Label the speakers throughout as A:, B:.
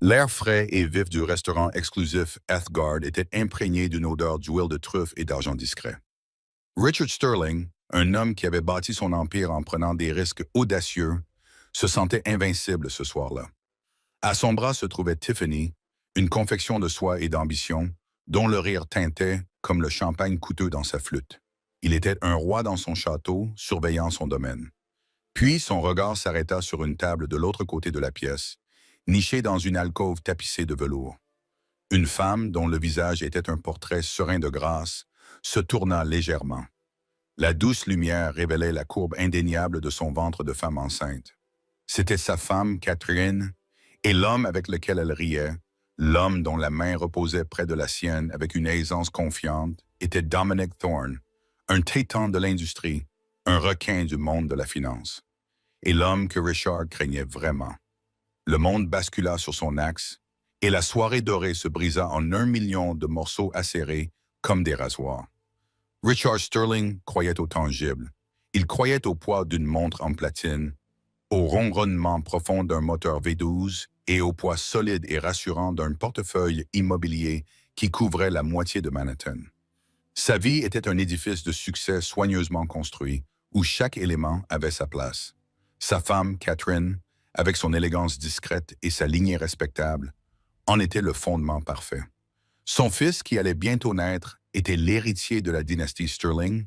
A: L'air frais et vif du restaurant exclusif Ethgard était imprégné d'une odeur d'huile de truffe et d'argent discret. Richard Sterling, un homme qui avait bâti son empire en prenant des risques audacieux, se sentait invincible ce soir-là. À son bras se trouvait Tiffany, une confection de soie et d'ambition, dont le rire teintait comme le champagne coûteux dans sa flûte. Il était un roi dans son château, surveillant son domaine. Puis son regard s'arrêta sur une table de l'autre côté de la pièce, nichée dans une alcôve tapissée de velours. Une femme, dont le visage était un portrait serein de grâce, se tourna légèrement. La douce lumière révélait la courbe indéniable de son ventre de femme enceinte. C'était sa femme, Catherine, et l'homme avec lequel elle riait, l'homme dont la main reposait près de la sienne avec une aisance confiante, était Dominic Thorne, un titan de l'industrie, un requin du monde de la finance. Et l'homme que Richard craignait vraiment. Le monde bascula sur son axe, et la soirée dorée se brisa en 1 million de morceaux acérés comme des rasoirs. Richard Sterling croyait au tangible. Il croyait au poids d'une montre en platine, au ronronnement profond d'un moteur V12 et au poids solide et rassurant d'un portefeuille immobilier qui couvrait la moitié de Manhattan. Sa vie était un édifice de succès soigneusement construit, où chaque élément avait sa place. Sa femme, Catherine, avec son élégance discrète et sa lignée respectable, en était le fondement parfait. Son fils, qui allait bientôt naître, était l'héritier de la dynastie Sterling,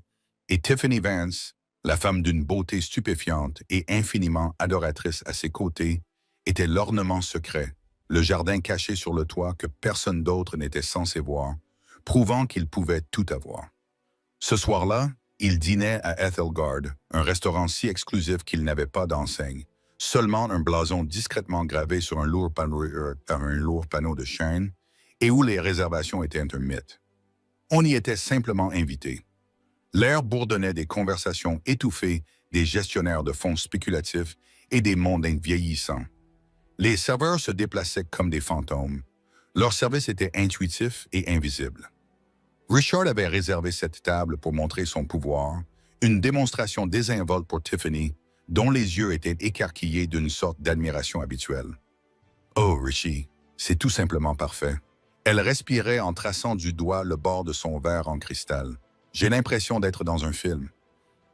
A: et Tiffany Vance, la femme d'une beauté stupéfiante et infiniment adoratrice à ses côtés, était l'ornement secret, le jardin caché sur le toit que personne d'autre n'était censé voir, prouvant qu'il pouvait tout avoir. Ce soir-là, il dînait à Ethelgard, un restaurant si exclusif qu'il n'avait pas d'enseigne, seulement un blason discrètement gravé sur un lourd panneau de chêne, et où les réservations étaient un mythe. On y était simplement invité. L'air bourdonnait des conversations étouffées des gestionnaires de fonds spéculatifs et des mondains vieillissants. Les serveurs se déplaçaient comme des fantômes. Leur service était intuitif et invisible. Richard avait réservé cette table pour montrer son pouvoir, une démonstration désinvolte pour Tiffany, dont les yeux étaient écarquillés d'une sorte d'admiration habituelle. « Oh, Richie, c'est tout simplement parfait. » Elle respirait en traçant du doigt le bord de son verre en cristal. « J'ai l'impression d'être dans un film. »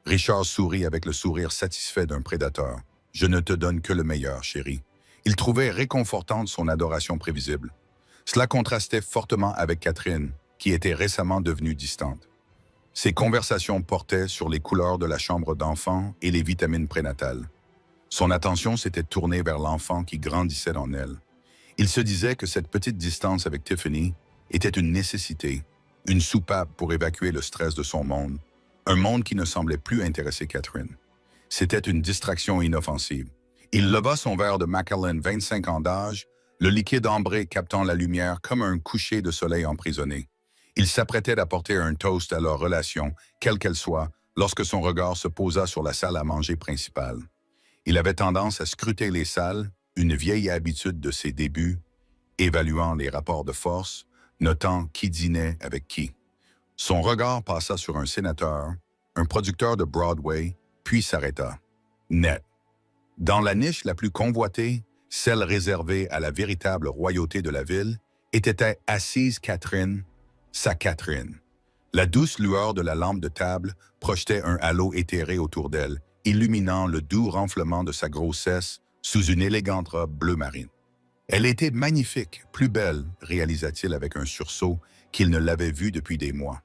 A: Richard sourit avec le sourire satisfait d'un prédateur. « Je ne te donne que le meilleur, chérie. » Il trouvait réconfortante son adoration prévisible. Cela contrastait fortement avec Catherine, qui était récemment devenue distante. Ses conversations portaient sur les couleurs de la chambre d'enfant et les vitamines prénatales. Son attention s'était tournée vers l'enfant qui grandissait en elle. Il se disait que cette petite distance avec Tiffany était une nécessité, une soupape pour évacuer le stress de son monde, un monde qui ne semblait plus intéresser Catherine. C'était une distraction inoffensive. Il leva son verre de Macallan 25 ans d'âge, le liquide ambré captant la lumière comme un coucher de soleil emprisonné. Il s'apprêtait d'apporter un toast à leur relation, quelle qu'elle soit, lorsque son regard se posa sur la salle à manger principale. Il avait tendance à scruter les salles, une vieille habitude de ses débuts, évaluant les rapports de force, notant qui dînait avec qui. Son regard passa sur un sénateur, un producteur de Broadway, puis s'arrêta. Net. Dans la niche la plus convoitée, celle réservée à la véritable royauté de la ville, était assise Catherine, sa Catherine. La douce lueur de la lampe de table projetait un halo éthéré autour d'elle, illuminant le doux renflement de sa grossesse sous une élégante robe bleu marine. Elle était magnifique, plus belle, réalisa-t-il avec un sursaut qu'il ne l'avait vue depuis des mois.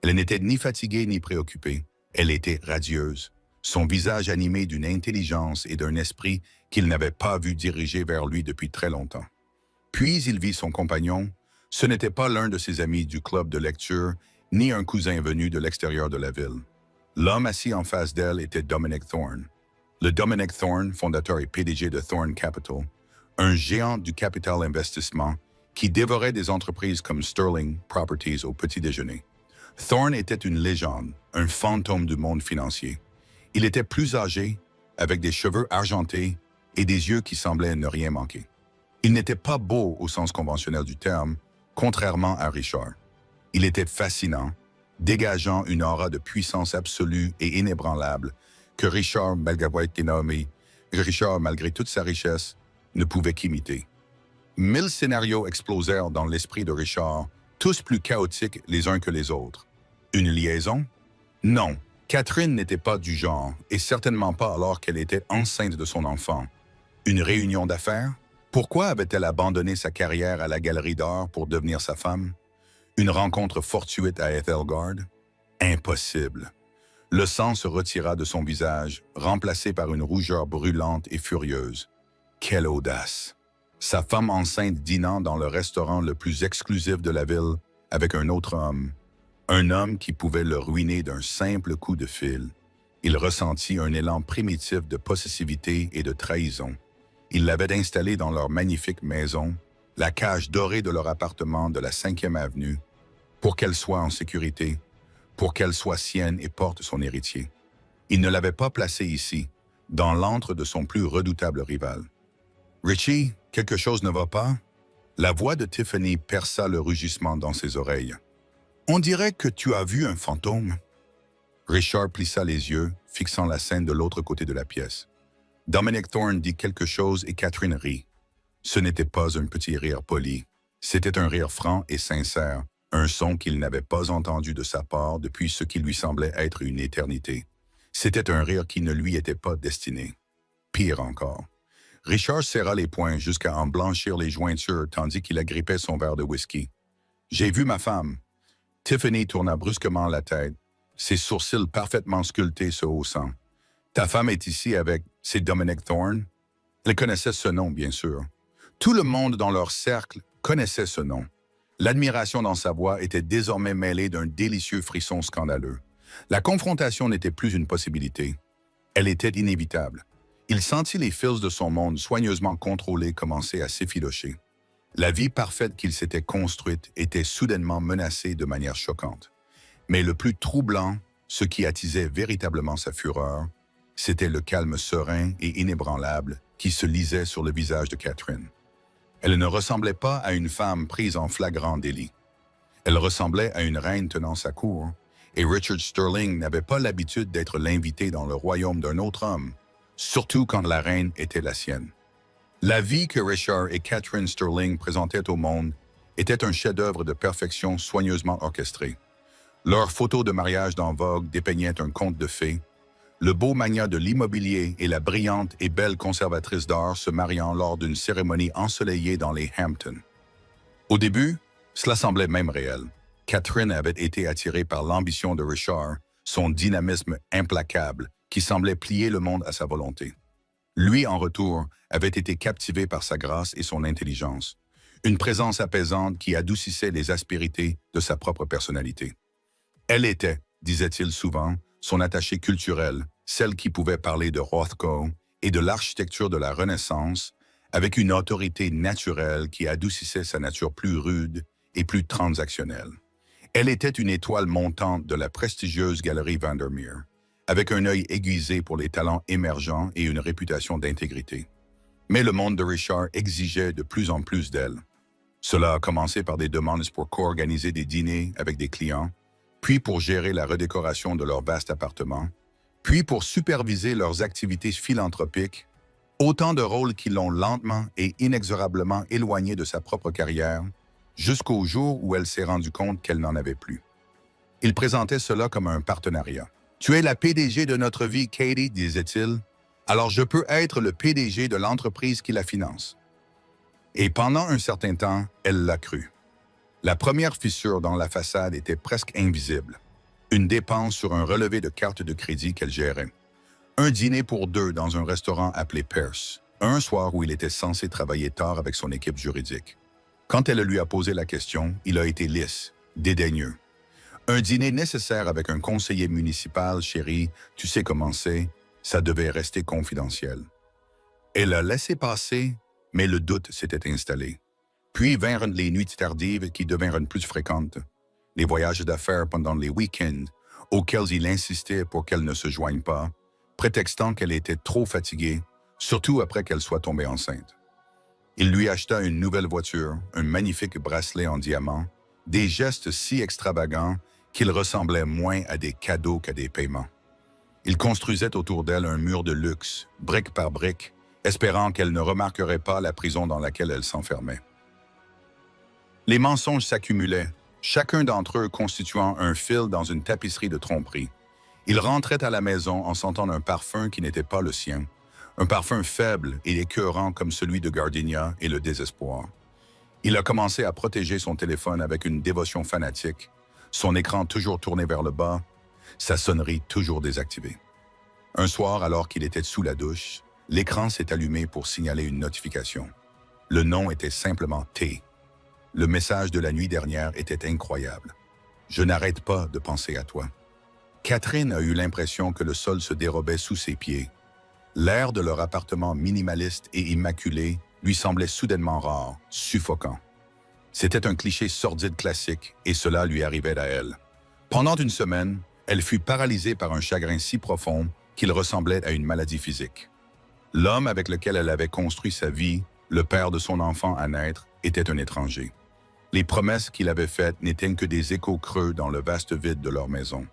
A: Elle n'était ni fatiguée ni préoccupée. Elle était radieuse, son visage animé d'une intelligence et d'un esprit qu'il n'avait pas vu diriger vers lui depuis très longtemps. Puis il vit son compagnon. Ce n'était pas l'un de ses amis du club de lecture, ni un cousin venu de l'extérieur de la ville. L'homme assis en face d'elle était Dominic Thorne. Le Dominic Thorne, fondateur et PDG de Thorne Capital, un géant du capital investissement qui dévorait des entreprises comme Sterling Properties au petit déjeuner. Thorne était une légende, un fantôme du monde financier. Il était plus âgé, avec des cheveux argentés et des yeux qui semblaient ne rien manquer. Il n'était pas beau au sens conventionnel du terme, contrairement à Richard. Il était fascinant, dégageant une aura de puissance absolue et inébranlable que Richard, malgré toute sa richesse, ne pouvait qu'imiter. 1000 scénarios explosèrent dans l'esprit de Richard, tous plus chaotiques les uns que les autres. Une liaison? Non, Catherine n'était pas du genre, et certainement pas alors qu'elle était enceinte de son enfant. Une réunion d'affaires? Pourquoi avait-elle abandonné sa carrière à la galerie d'art pour devenir sa femme? Une rencontre fortuite à Ethelgard? Impossible. Le sang se retira de son visage, remplacé par une rougeur brûlante et furieuse. Quelle audace! Sa femme enceinte dînant dans le restaurant le plus exclusif de la ville avec un autre homme. Un homme qui pouvait le ruiner d'un simple coup de fil. Il ressentit un élan primitif de possessivité et de trahison. Il l'avait installé dans leur magnifique maison, la cage dorée de leur appartement de la 5e avenue, pour qu'elle soit en sécurité, pour qu'elle soit sienne et porte son héritier. Il ne l'avait pas placée ici, dans l'antre de son plus redoutable rival. « Richie, quelque chose ne va pas? » La voix de Tiffany perça le rugissement dans ses oreilles. « On dirait que tu as vu un fantôme. » Richard plissa les yeux, fixant la scène de l'autre côté de la pièce. Dominic Thorne dit quelque chose et Catherine rit. Ce n'était pas un petit rire poli. C'était un rire franc et sincère, un son qu'il n'avait pas entendu de sa part depuis ce qui lui semblait être une éternité. C'était un rire qui ne lui était pas destiné. Pire encore. Richard serra les poings jusqu'à en blanchir les jointures tandis qu'il agrippait son verre de whisky. « J'ai vu ma femme. » Tiffany tourna brusquement la tête, ses sourcils parfaitement sculptés se haussant. « Ta femme est ici avec... C'est Dominic Thorne? » Elle connaissait ce nom, bien sûr. Tout le monde dans leur cercle connaissait ce nom. L'admiration dans sa voix était désormais mêlée d'un délicieux frisson scandaleux. La confrontation n'était plus une possibilité. Elle était inévitable. Il sentit les fils de son monde soigneusement contrôlés commencer à s'effilocher. La vie parfaite qu'il s'était construite était soudainement menacée de manière choquante. Mais le plus troublant, ce qui attisait véritablement sa fureur, c'était le calme serein et inébranlable qui se lisait sur le visage de Catherine. Elle ne ressemblait pas à une femme prise en flagrant délit. Elle ressemblait à une reine tenant sa cour, et Richard Sterling n'avait pas l'habitude d'être l'invité dans le royaume d'un autre homme, surtout quand la reine était la sienne. La vie que Richard et Catherine Sterling présentaient au monde était un chef-d'œuvre de perfection soigneusement orchestré. Leurs photos de mariage dans Vogue dépeignaient un conte de fées, le beau magnat de l'immobilier et la brillante et belle conservatrice d'art se mariant lors d'une cérémonie ensoleillée dans les Hamptons. Au début, cela semblait même réel. Catherine avait été attirée par l'ambition de Richard, son dynamisme implacable, qui semblait plier le monde à sa volonté. Lui, en retour, avait été captivé par sa grâce et son intelligence, une présence apaisante qui adoucissait les aspérités de sa propre personnalité. Elle était, disait-il souvent, son attachée culturelle, celle qui pouvait parler de Rothko et de l'architecture de la Renaissance, avec une autorité naturelle qui adoucissait sa nature plus rude et plus transactionnelle. Elle était une étoile montante de la prestigieuse galerie Vandermeer, avec un œil aiguisé pour les talents émergents et une réputation d'intégrité. Mais le monde de Richard exigeait de plus en plus d'elle. Cela a commencé par des demandes pour co-organiser des dîners avec des clients, puis pour gérer la redécoration de leur vaste appartement, puis pour superviser leurs activités philanthropiques, autant de rôles qui l'ont lentement et inexorablement éloignée de sa propre carrière, jusqu'au jour où elle s'est rendue compte qu'elle n'en avait plus. Il présentait cela comme un partenariat. « Tu es la PDG de notre vie, Katie, disait-il, alors je peux être le PDG de l'entreprise qui la finance. » Et pendant un certain temps, elle l'a cru. La première fissure dans la façade était presque invisible. Une dépense sur un relevé de carte de crédit qu'elle gérait. Un dîner pour deux dans un restaurant appelé Pierce, un soir où il était censé travailler tard avec son équipe juridique. Quand elle lui a posé la question, il a été lisse, dédaigneux. Un dîner nécessaire avec un conseiller municipal, chérie, tu sais comment c'est, ça devait rester confidentiel. Elle a laissé passer, mais le doute s'était installé. Puis vinrent les nuits tardives qui devinrent plus fréquentes, les voyages d'affaires pendant les week-ends, auxquels il insistait pour qu'elle ne se joigne pas, prétextant qu'elle était trop fatiguée, surtout après qu'elle soit tombée enceinte. Il lui acheta une nouvelle voiture, un magnifique bracelet en diamant, des gestes si extravagants qu'ils ressemblaient moins à des cadeaux qu'à des paiements. Il construisait autour d'elle un mur de luxe, brique par brique, espérant qu'elle ne remarquerait pas la prison dans laquelle elle s'enfermait. Les mensonges s'accumulaient, chacun d'entre eux constituant un fil dans une tapisserie de tromperie. Il rentrait à la maison en sentant un parfum qui n'était pas le sien, un parfum faible et écœurant comme celui de Gardenia et le désespoir. Il a commencé à protéger son téléphone avec une dévotion fanatique, son écran toujours tourné vers le bas, sa sonnerie toujours désactivée. Un soir, alors qu'il était sous la douche, l'écran s'est allumé pour signaler une notification. Le nom était simplement T. Le message de la nuit dernière était incroyable. « Je n'arrête pas de penser à toi. » Catherine a eu l'impression que le sol se dérobait sous ses pieds. L'air de leur appartement minimaliste et immaculé lui semblait soudainement rare, suffocant. C'était un cliché sordide classique, et cela lui arrivait à elle. Pendant une semaine, elle fut paralysée par un chagrin si profond qu'il ressemblait à une maladie physique. L'homme avec lequel elle avait construit sa vie, le père de son enfant à naître, était un étranger. Les promesses qu'il avait faites n'étaient que des échos creux dans le vaste vide de leur maison.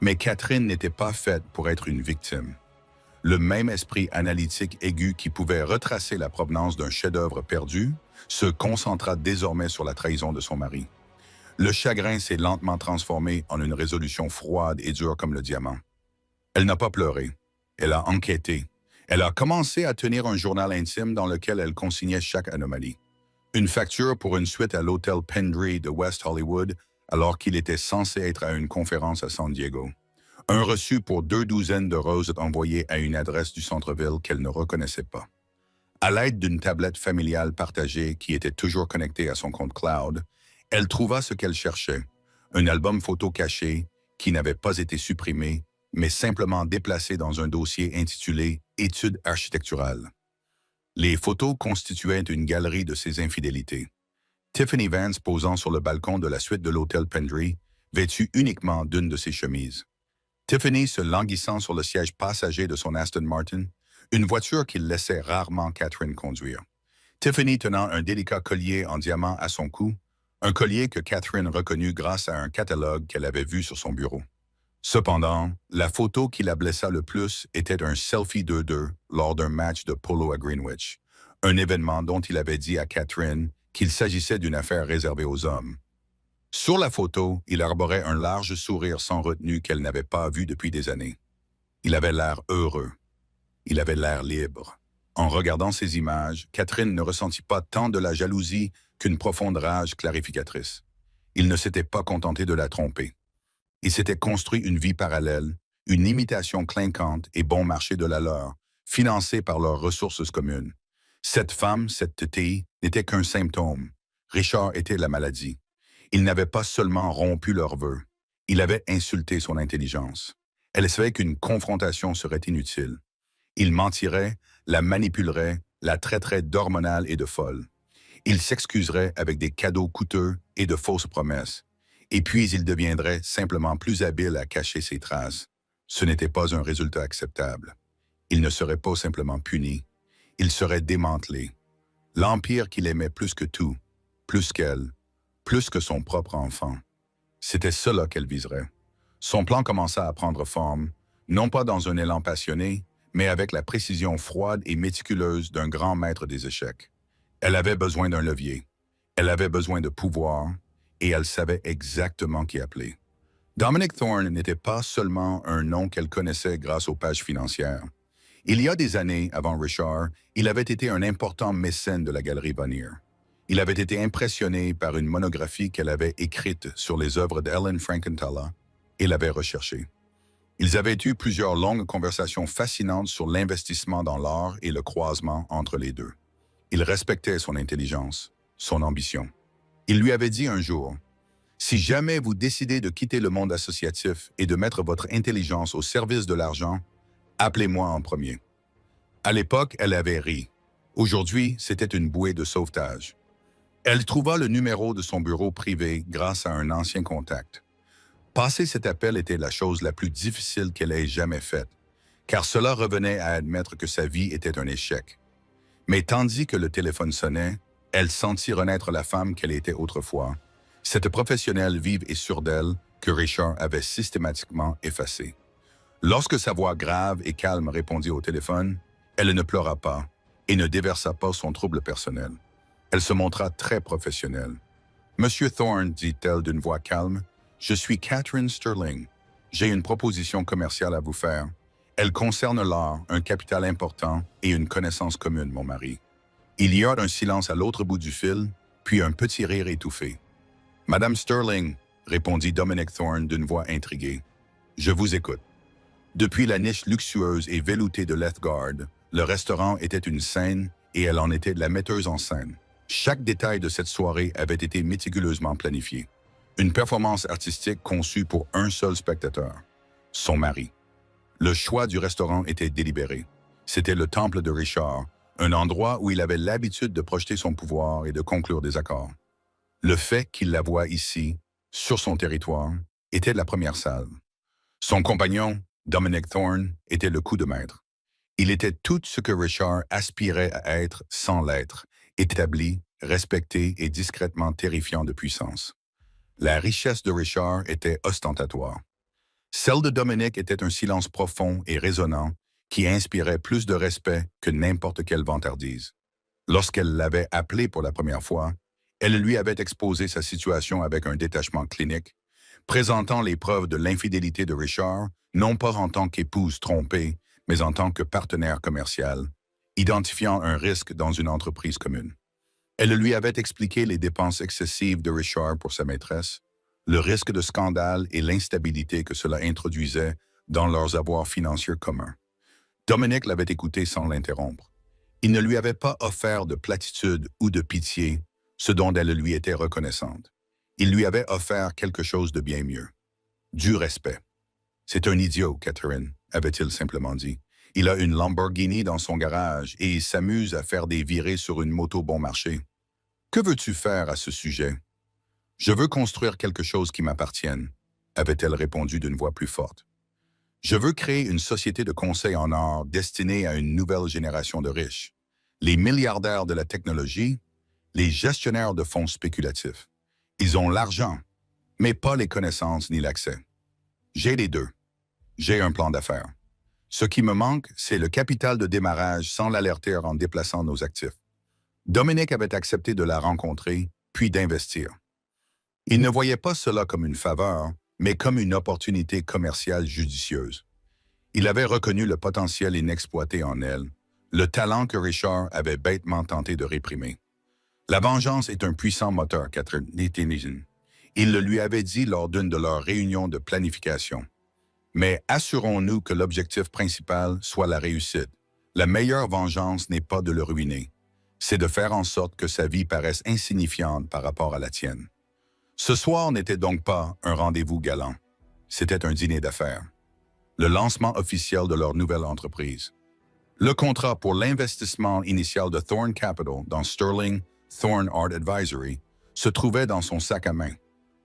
A: Mais Catherine n'était pas faite pour être une victime. Le même esprit analytique aigu qui pouvait retracer la provenance d'un chef-d'œuvre perdu se concentra désormais sur la trahison de son mari. Le chagrin s'est lentement transformé en une résolution froide et dure comme le diamant. Elle n'a pas pleuré. Elle a enquêté. Elle a commencé à tenir un journal intime dans lequel elle consignait chaque anomalie. Une facture pour une suite à l'hôtel Pendry de West Hollywood alors qu'il était censé être à une conférence à San Diego. Un reçu pour 2 douzaines de roses envoyées à une adresse du centre-ville qu'elle ne reconnaissait pas. À l'aide d'une tablette familiale partagée qui était toujours connectée à son compte cloud, elle trouva ce qu'elle cherchait, un album photo caché qui n'avait pas été supprimé, mais simplement déplacé dans un dossier intitulé « Études architecturales ». Les photos constituaient une galerie de ses infidélités. Tiffany Vance posant sur le balcon de la suite de l'hôtel Pendry, vêtue uniquement d'une de ses chemises. Tiffany se languissant sur le siège passager de son Aston Martin, une voiture qu'il laissait rarement Catherine conduire. Tiffany tenant un délicat collier en diamant à son cou, un collier que Catherine reconnut grâce à un catalogue qu'elle avait vu sur son bureau. Cependant, la photo qui la blessa le plus était un selfie d'eux lors d'un match de polo à Greenwich, un événement dont il avait dit à Catherine qu'il s'agissait d'une affaire réservée aux hommes. Sur la photo, il arborait un large sourire sans retenue qu'elle n'avait pas vu depuis des années. Il avait l'air heureux. Il avait l'air libre. En regardant ces images, Catherine ne ressentit pas tant de la jalousie qu'une profonde rage clarificatrice. Il ne s'était pas contenté de la tromper. Il s'était construit une vie parallèle, une imitation clinquante et bon marché de la leur, financée par leurs ressources communes. Cette femme, cette tétée, n'était qu'un symptôme. Richard était la maladie. Il n'avait pas seulement rompu leurs vœux, il avait insulté son intelligence. Elle savait qu'une confrontation serait inutile. Il mentirait, la manipulerait, la traiterait d'hormonale et de folle. Il s'excuserait avec des cadeaux coûteux et de fausses promesses. Et puis il deviendrait simplement plus habile à cacher ses traces. Ce n'était pas un résultat acceptable. Il ne serait pas simplement puni. Il serait démantelé. L'empire qu'il aimait plus que tout, plus qu'elle, plus que son propre enfant. C'était cela qu'elle viserait. Son plan commença à prendre forme, non pas dans un élan passionné, mais avec la précision froide et méticuleuse d'un grand maître des échecs. Elle avait besoin d'un levier. Elle avait besoin de pouvoir, et elle savait exactement qui appeler. Dominic Thorne n'était pas seulement un nom qu'elle connaissait grâce aux pages financières. Il y a des années, avant Richard, il avait été un important mécène de la galerie Bonnier. Il avait été impressionné par une monographie qu'elle avait écrite sur les œuvres d'Ellen Frankenthaler et l'avait recherchée. Ils avaient eu plusieurs longues conversations fascinantes sur l'investissement dans l'art et le croisement entre les deux. Il respectait son intelligence, son ambition. Il lui avait dit un jour, « Si jamais vous décidez de quitter le monde associatif et de mettre votre intelligence au service de l'argent, appelez-moi en premier. » À l'époque, elle avait ri. Aujourd'hui, c'était une bouée de sauvetage. Elle trouva le numéro de son bureau privé grâce à un ancien contact. Passer cet appel était la chose la plus difficile qu'elle ait jamais faite, car cela revenait à admettre que sa vie était un échec. Mais tandis que le téléphone sonnait, elle sentit renaître la femme qu'elle était autrefois, cette professionnelle vive et sûre d'elle que Richard avait systématiquement effacée. Lorsque sa voix grave et calme répondit au téléphone, elle ne pleura pas et ne déversa pas son trouble personnel. Elle se montra très professionnelle. Monsieur Thorne, dit-elle d'une voix calme, je suis Catherine Sterling. J'ai une proposition commerciale à vous faire. Elle concerne l'art, un capital important et une connaissance commune, mon mari. Il y a un silence à l'autre bout du fil, puis un petit rire étouffé. Madame Sterling, répondit Dominic Thorne d'une voix intriguée. Je vous écoute. Depuis la niche luxueuse et veloutée de Lethgard, le restaurant était une scène et elle en était la metteuse en scène. Chaque détail de cette soirée avait été méticuleusement planifié. Une performance artistique conçue pour un seul spectateur, son mari. Le choix du restaurant était délibéré. C'était le temple de Richard, un endroit où il avait l'habitude de projeter son pouvoir et de conclure des accords. Le fait qu'il la voie ici, sur son territoire, était la première salve. Son compagnon, Dominic Thorne, était le coup de maître. Il était tout ce que Richard aspirait à être sans l'être, établi, respecté et discrètement terrifiant de puissance. La richesse de Richard était ostentatoire. Celle de Dominic était un silence profond et résonnant qui inspirait plus de respect que n'importe quelle vantardise. Lorsqu'elle l'avait appelé pour la première fois, elle lui avait exposé sa situation avec un détachement clinique, présentant les preuves de l'infidélité de Richard, non pas en tant qu'épouse trompée, mais en tant que partenaire commercial, identifiant un risque dans une entreprise commune. Elle lui avait expliqué les dépenses excessives de Richard pour sa maîtresse, le risque de scandale et l'instabilité que cela introduisait dans leurs avoirs financiers communs. Dominic l'avait écouté sans l'interrompre. Il ne lui avait pas offert de platitude ou de pitié, ce dont elle lui était reconnaissante. Il lui avait offert quelque chose de bien mieux. Du respect. C'est un idiot, Catherine, avait-il simplement dit. Il a une Lamborghini dans son garage et il s'amuse à faire des virées sur une moto bon marché. Que veux-tu faire à ce sujet? Je veux construire quelque chose qui m'appartienne, avait-elle répondu d'une voix plus forte. Je veux créer une société de conseil en art destinée à une nouvelle génération de riches. Les milliardaires de la technologie, les gestionnaires de fonds spéculatifs. Ils ont l'argent, mais pas les connaissances ni l'accès. J'ai les deux. J'ai un plan d'affaires. Ce qui me manque, c'est le capital de démarrage sans l'alerter en déplaçant nos actifs. Dominic avait accepté de la rencontrer, puis d'investir. Il ne voyait pas cela comme une faveur, mais comme une opportunité commerciale judicieuse. Il avait reconnu le potentiel inexploité en elle, le talent que Richard avait bêtement tenté de réprimer. La vengeance est un puissant moteur, Catherine. Il le lui avait dit lors d'une de leurs réunions de planification. Mais assurons-nous que l'objectif principal soit la réussite. La meilleure vengeance n'est pas de le ruiner. C'est de faire en sorte que sa vie paraisse insignifiante par rapport à la tienne. Ce soir n'était donc pas un rendez-vous galant. C'était un dîner d'affaires. Le lancement officiel de leur nouvelle entreprise. Le contrat pour l'investissement initial de Thorne Capital dans Sterling Thorne Art Advisory se trouvait dans son sac à main.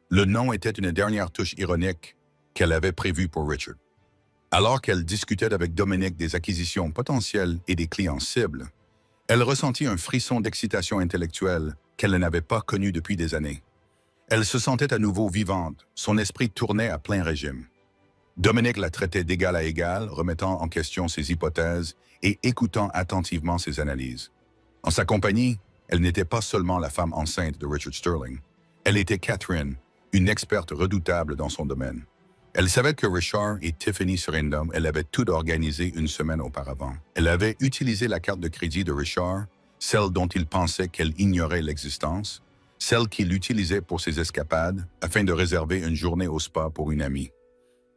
A: Le nom était une dernière touche ironique qu'elle avait prévue pour Richard. Alors qu'elle discutait avec Dominic des acquisitions potentielles et des clients cibles, elle ressentit un frisson d'excitation intellectuelle qu'elle n'avait pas connu depuis des années. Elle se sentait à nouveau vivante, son esprit tournait à plein régime. Dominic la traitait d'égal à égal, remettant en question ses hypothèses et écoutant attentivement ses analyses. En sa compagnie, elle n'était pas seulement la femme enceinte de Richard Sterling. Elle était Catherine, une experte redoutable dans son domaine. Elle savait que Richard et Tiffany Surindom, elle avait tout organisé une semaine auparavant. Elle avait utilisé la carte de crédit de Richard, celle dont il pensait qu'elle ignorait l'existence, celle qu'il utilisait pour ses escapades, afin de réserver une journée au spa pour une amie.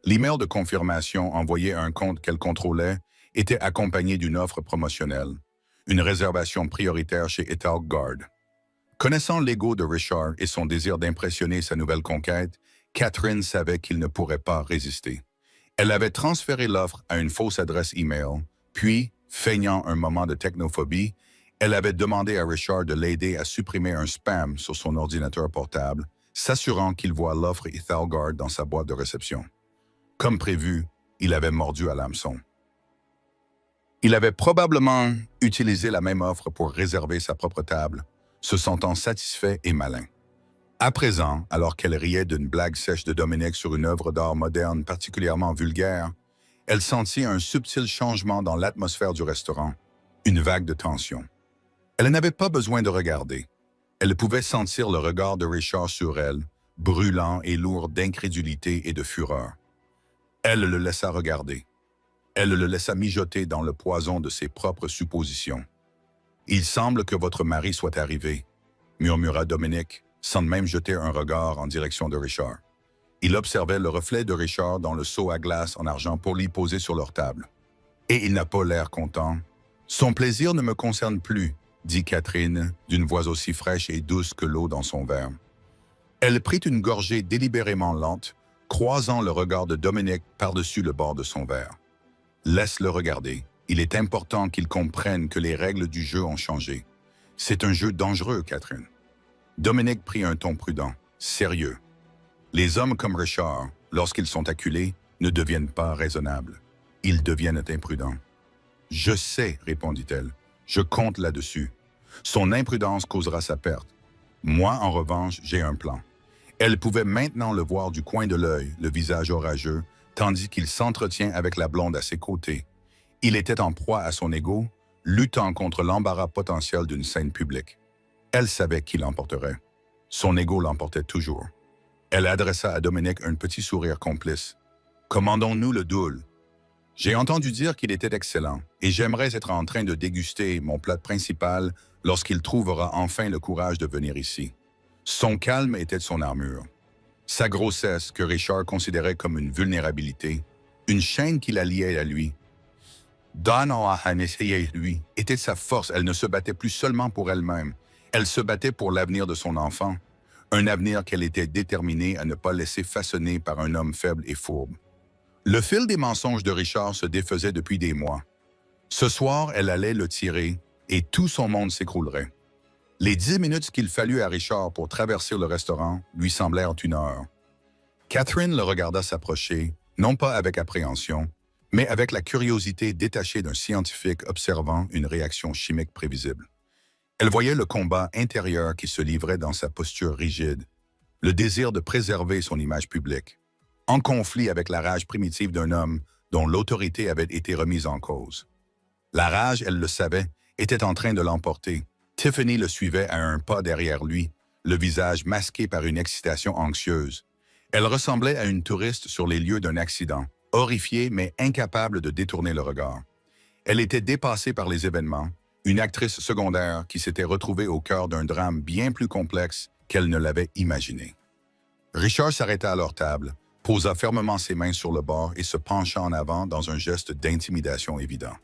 A: L'email de confirmation envoyé à un compte qu'elle contrôlait était accompagné d'une offre promotionnelle, une réservation prioritaire chez Etalgard. Connaissant l'ego de Richard et son désir d'impressionner sa nouvelle conquête, Catherine savait qu'il ne pourrait pas résister. Elle avait transféré l'offre à une fausse adresse email, puis, feignant un moment de technophobie, elle avait demandé à Richard de l'aider à supprimer un spam sur son ordinateur portable, s'assurant qu'il voit l'offre Ethelgard dans sa boîte de réception. Comme prévu, il avait mordu à l'hameçon. Il avait probablement utilisé la même offre pour réserver sa propre table, se sentant satisfait et malin. À présent, alors qu'elle riait d'une blague sèche de Dominic sur une œuvre d'art moderne particulièrement vulgaire, elle sentit un subtil changement dans l'atmosphère du restaurant, une vague de tension. Elle n'avait pas besoin de regarder. Elle pouvait sentir le regard de Richard sur elle, brûlant et lourd d'incrédulité et de fureur. Elle le laissa regarder. Elle le laissa mijoter dans le poison de ses propres suppositions. « Il semble que votre mari soit arrivé », murmura Dominic, sans même jeter un regard en direction de Richard. Il observait le reflet de Richard dans le seau à glace en argent pour l'y poser sur leur table. « Et il n'a pas l'air content. »« Son plaisir ne me concerne plus, » dit Catherine, d'une voix aussi fraîche et douce que l'eau dans son verre. Elle prit une gorgée délibérément lente, croisant le regard de Dominic par-dessus le bord de son verre. « Laisse-le regarder. Il est important qu'il comprenne que les règles du jeu ont changé. C'est un jeu dangereux, Catherine. » Dominic prit un ton prudent, sérieux. Les hommes comme Richard, lorsqu'ils sont acculés, ne deviennent pas raisonnables. Ils deviennent imprudents. « Je sais, répondit-elle. Je compte là-dessus. Son imprudence causera sa perte. Moi, en revanche, j'ai un plan. » Elle pouvait maintenant le voir du coin de l'œil, le visage orageux, tandis qu'il s'entretient avec la blonde à ses côtés. Il était en proie à son ego, luttant contre l'embarras potentiel d'une scène publique. Elle savait qui l'emporterait. Son ego l'emportait toujours. Elle adressa à Dominic un petit sourire complice. « Commandons-nous le duel. J'ai entendu dire qu'il était excellent, et j'aimerais être en train de déguster mon plat principal lorsqu'il trouvera enfin le courage de venir ici. » Son calme était son armure. Sa grossesse, que Richard considérait comme une vulnérabilité, une chaîne qui la liait à lui. Donna essayait lui, était sa force. Elle ne se battait plus seulement pour elle-même. Elle se battait pour l'avenir de son enfant, un avenir qu'elle était déterminée à ne pas laisser façonner par un homme faible et fourbe. Le fil des mensonges de Richard se défaisait depuis des mois. Ce soir, elle allait le tirer et tout son monde s'écroulerait. Les 10 minutes qu'il fallut à Richard pour traverser le restaurant lui semblèrent une heure. Catherine le regarda s'approcher, non pas avec appréhension, mais avec la curiosité détachée d'un scientifique observant une réaction chimique prévisible. Elle voyait le combat intérieur qui se livrait dans sa posture rigide, le désir de préserver son image publique, en conflit avec la rage primitive d'un homme dont l'autorité avait été remise en cause. La rage, elle le savait, était en train de l'emporter. Tiffany le suivait à un pas derrière lui, le visage masqué par une excitation anxieuse. Elle ressemblait à une touriste sur les lieux d'un accident, horrifiée mais incapable de détourner le regard. Elle était dépassée par les événements, une actrice secondaire qui s'était retrouvée au cœur d'un drame bien plus complexe qu'elle ne l'avait imaginé. Richard s'arrêta à leur table, posa fermement ses mains sur le bord et se pencha en avant dans un geste d'intimidation évident.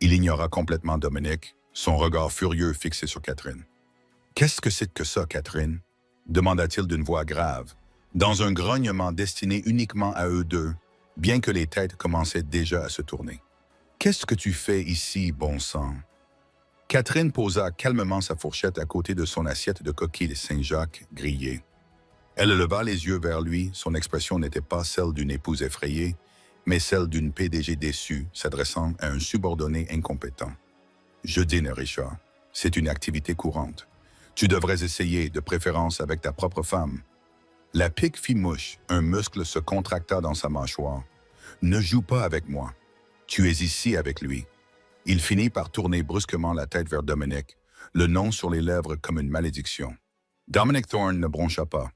A: Il ignora complètement Dominic, son regard furieux fixé sur Catherine. « Qu'est-ce que c'est que ça, Catherine ?» demanda-t-il d'une voix grave, dans un grognement destiné uniquement à eux deux, bien que les têtes commençaient déjà à se tourner. « Qu'est-ce que tu fais ici, bon sang ?» Catherine posa calmement sa fourchette à côté de son assiette de coquilles de Saint-Jacques grillées. Elle leva les yeux vers lui, son expression n'était pas celle d'une épouse effrayée, mais celle d'une PDG déçue s'adressant à un subordonné incompétent. « Je dîne, Richard. C'est une activité courante. Tu devrais essayer, de préférence avec ta propre femme. » La pique fit mouche, un muscle se contracta dans sa mâchoire. « Ne joue pas avec moi. Tu es ici avec lui. » Il finit par tourner brusquement la tête vers Dominic, le nom sur les lèvres comme une malédiction. Dominic Thorne ne broncha pas.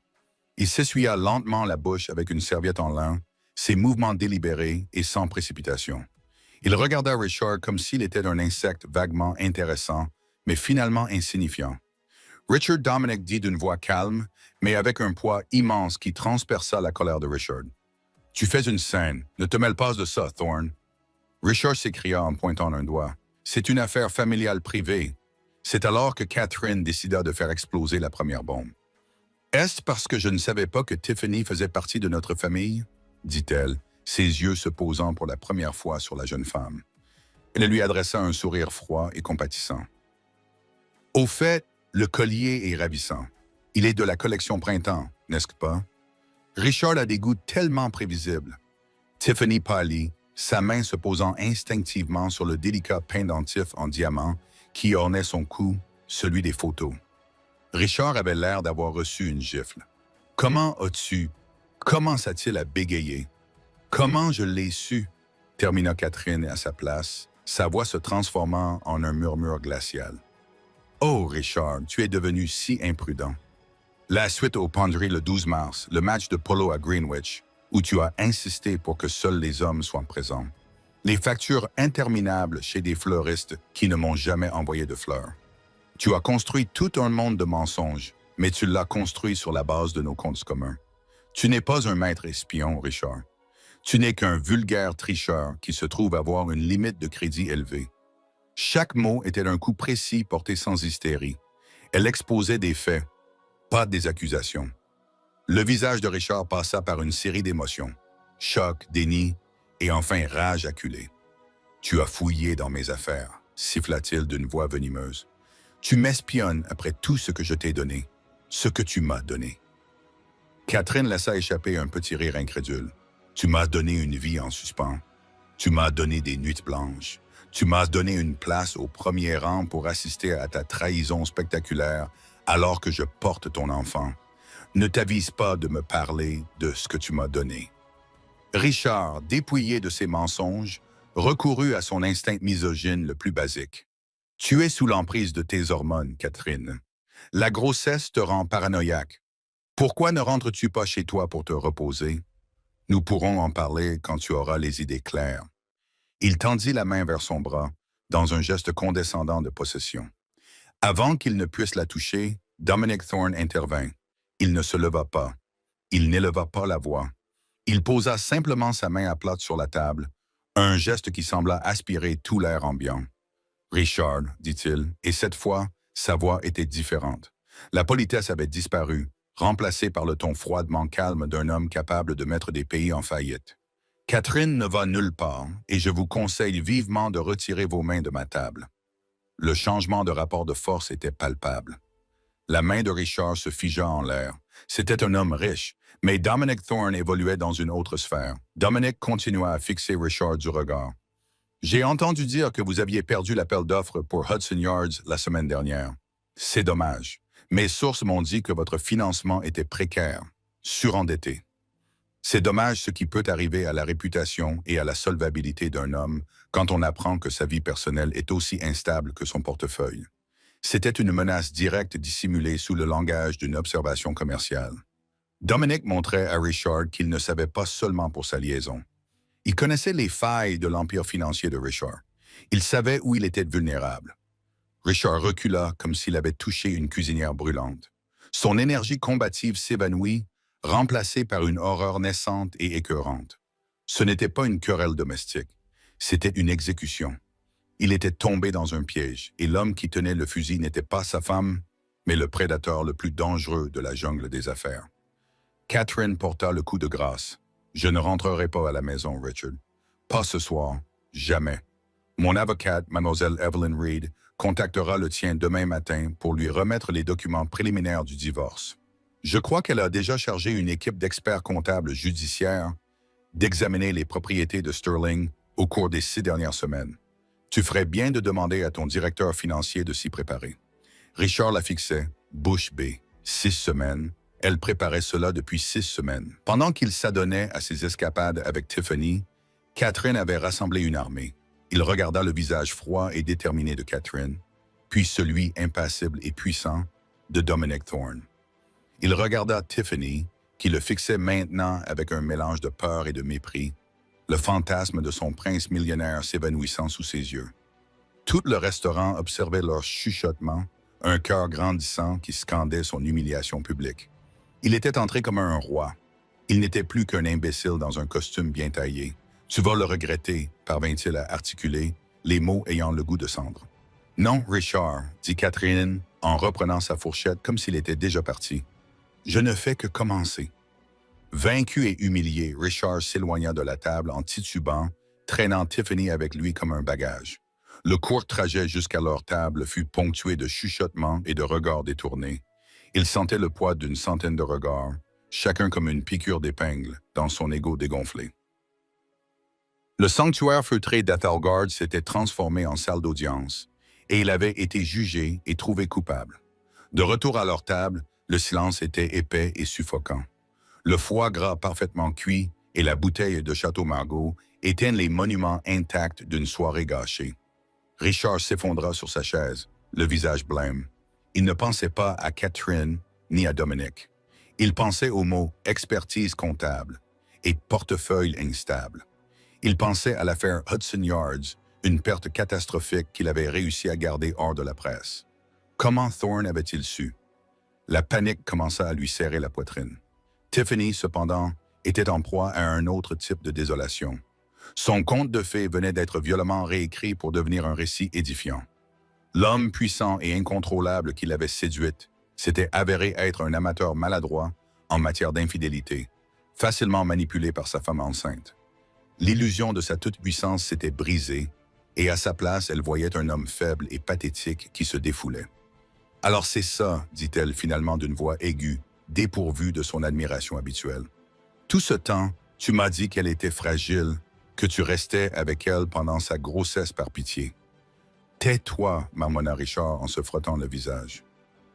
A: Il s'essuya lentement la bouche avec une serviette en lin, ses mouvements délibérés et sans précipitation. Il regarda Richard comme s'il était un insecte vaguement intéressant, mais finalement insignifiant. Richard Dominic dit d'une voix calme, mais avec un poids immense qui transperça la colère de Richard. « Tu fais une scène, ne te mêle pas de ça, Thorne. » Richard s'écria en pointant un doigt. « C'est une affaire familiale privée. » C'est alors que Catherine décida de faire exploser la première bombe. « Est-ce parce que je ne savais pas que Tiffany faisait partie de notre famille ?» dit-elle, ses yeux se posant pour la première fois sur la jeune femme. Elle lui adressa un sourire froid et compatissant. « Au fait, le collier est ravissant. Il est de la collection Printemps, n'est-ce pas? » Richard a des goûts tellement prévisibles. Tiffany pâlit, sa main se posant instinctivement sur le délicat pendentif en diamant qui ornait son cou, celui des photos. Richard avait l'air d'avoir reçu une gifle. « Comment as-tu... Commença-t-il à bégayer. « Comment je l'ai su ?» termina Catherine à sa place, sa voix se transformant en un murmure glacial. Oh, Richard, tu es devenu si imprudent. La suite au Penderie le 12 mars, le match de polo à Greenwich, où tu as insisté pour que seuls les hommes soient présents. Les factures interminables chez des fleuristes qui ne m'ont jamais envoyé de fleurs. Tu as construit tout un monde de mensonges, mais tu l'as construit sur la base de nos comptes communs. Tu n'es pas un maître espion, Richard. Tu n'es qu'un vulgaire tricheur qui se trouve avoir une limite de crédit élevée. Chaque mot était un coup précis porté sans hystérie. Elle exposait des faits, pas des accusations. Le visage de Richard passa par une série d'émotions. Choc, déni et enfin rage acculée. « Tu as fouillé dans mes affaires », siffla-t-il d'une voix venimeuse. « Tu m'espionnes après tout ce que je t'ai donné, ce que tu m'as donné. » Catherine laissa échapper un petit rire incrédule. « Tu m'as donné une vie en suspens. Tu m'as donné des nuits blanches. Tu m'as donné une place au premier rang pour assister à ta trahison spectaculaire alors que je porte ton enfant. Ne t'avise pas de me parler de ce que tu m'as donné. » Richard, dépouillé de ses mensonges, recourut à son instinct misogyne le plus basique. « Tu es sous l'emprise de tes hormones, Catherine. La grossesse te rend paranoïaque. Pourquoi ne rentres-tu pas chez toi pour te reposer? Nous pourrons en parler quand tu auras les idées claires. » Il tendit la main vers son bras, dans un geste condescendant de possession. Avant qu'il ne puisse la toucher, Dominic Thorne intervint. Il ne se leva pas. Il n'éleva pas la voix. Il posa simplement sa main à plat sur la table, un geste qui sembla aspirer tout l'air ambiant. « Richard, dit-il, et cette fois, sa voix était différente. La politesse avait disparu, remplacée par le ton froidement calme d'un homme capable de mettre des pays en faillite. Catherine ne va nulle part, et je vous conseille vivement de retirer vos mains de ma table. » Le changement de rapport de force était palpable. La main de Richard se figea en l'air. C'était un homme riche, mais Dominic Thorne évoluait dans une autre sphère. Dominic continua à fixer Richard du regard. « J'ai entendu dire que vous aviez perdu l'appel d'offres pour Hudson Yards la semaine dernière. C'est dommage. Mes sources m'ont dit que votre financement était précaire, surendetté. C'est dommage ce qui peut arriver à la réputation et à la solvabilité d'un homme quand on apprend que sa vie personnelle est aussi instable que son portefeuille. C'était une menace directe dissimulée sous le langage d'une observation commerciale. Dominic montrait à Richard qu'il ne savait pas seulement pour sa liaison. Il connaissait les failles de l'empire financier de Richard. Il savait où il était vulnérable. Richard recula comme s'il avait touché une cuisinière brûlante. Son énergie combative s'évanouit, remplacée par une horreur naissante et écœurante. Ce n'était pas une querelle domestique, c'était une exécution. Il était tombé dans un piège, et l'homme qui tenait le fusil n'était pas sa femme, mais le prédateur le plus dangereux de la jungle des affaires. Catherine porta le coup de grâce. « Je ne rentrerai pas à la maison, Richard. Pas ce soir, jamais. Mon avocate, Mlle Evelyn Reed, contactera le tien demain matin pour lui remettre les documents préliminaires du divorce. Je crois qu'elle a déjà chargé une équipe d'experts comptables judiciaires d'examiner les propriétés de Sterling au cours des 6 dernières semaines. Tu ferais bien de demander à ton directeur financier de s'y préparer. » Richard la fixait, bouche bée. 6 semaines. Elle préparait cela depuis 6 semaines. Pendant qu'il s'adonnait à ses escapades avec Tiffany, Catherine avait rassemblé une armée. Il regarda le visage froid et déterminé de Catherine, puis celui impassible et puissant de Dominic Thorne. Il regarda Tiffany, qui le fixait maintenant avec un mélange de peur et de mépris, le fantasme de son prince millionnaire s'évanouissant sous ses yeux. Tout le restaurant observait leur chuchotement, un cœur grandissant qui scandait son humiliation publique. Il était entré comme un roi. Il n'était plus qu'un imbécile dans un costume bien taillé. « Tu vas le regretter », parvint-il à articuler, les mots ayant le goût de cendre. « Non, Richard », dit Catherine en reprenant sa fourchette comme s'il était déjà parti. « Je ne fais que commencer. » Vaincu et humilié, Richard s'éloigna de la table en titubant, traînant Tiffany avec lui comme un bagage. Le court trajet jusqu'à leur table fut ponctué de chuchotements et de regards détournés. Il sentait le poids d'une centaine de regards, chacun comme une piqûre d'épingle, dans son ego dégonflé. Le sanctuaire feutré d'Athelgard s'était transformé en salle d'audience, et il avait été jugé et trouvé coupable. De retour à leur table, le silence était épais et suffocant. Le foie gras parfaitement cuit et la bouteille de Château Margaux étaient les monuments intacts d'une soirée gâchée. Richard s'effondra sur sa chaise. le visage blême. Il ne pensait pas à Catherine ni à Dominic. Il pensait au mot « expertise comptable » et « portefeuille instable ». Il pensait à l'affaire Hudson Yards, une perte catastrophique qu'il avait réussi à garder hors de la presse. Comment Thorne avait-il su? La panique commença à lui serrer la poitrine. Tiffany, cependant, était en proie à un autre type de désolation. Son conte de fées venait d'être violemment réécrit pour devenir un récit édifiant. L'homme puissant et incontrôlable qui l'avait séduite s'était avéré être un amateur maladroit en matière d'infidélité, facilement manipulé par sa femme enceinte. L'illusion de sa toute-puissance s'était brisée, et à sa place, elle voyait un homme faible et pathétique qui se défoulait. « Alors c'est ça, dit-elle finalement d'une voix aiguë, dépourvue de son admiration habituelle. Tout ce temps, tu m'as dit qu'elle était fragile, que tu restais avec elle pendant sa grossesse par pitié. Tais-toi, marmonna Richard en se frottant le visage.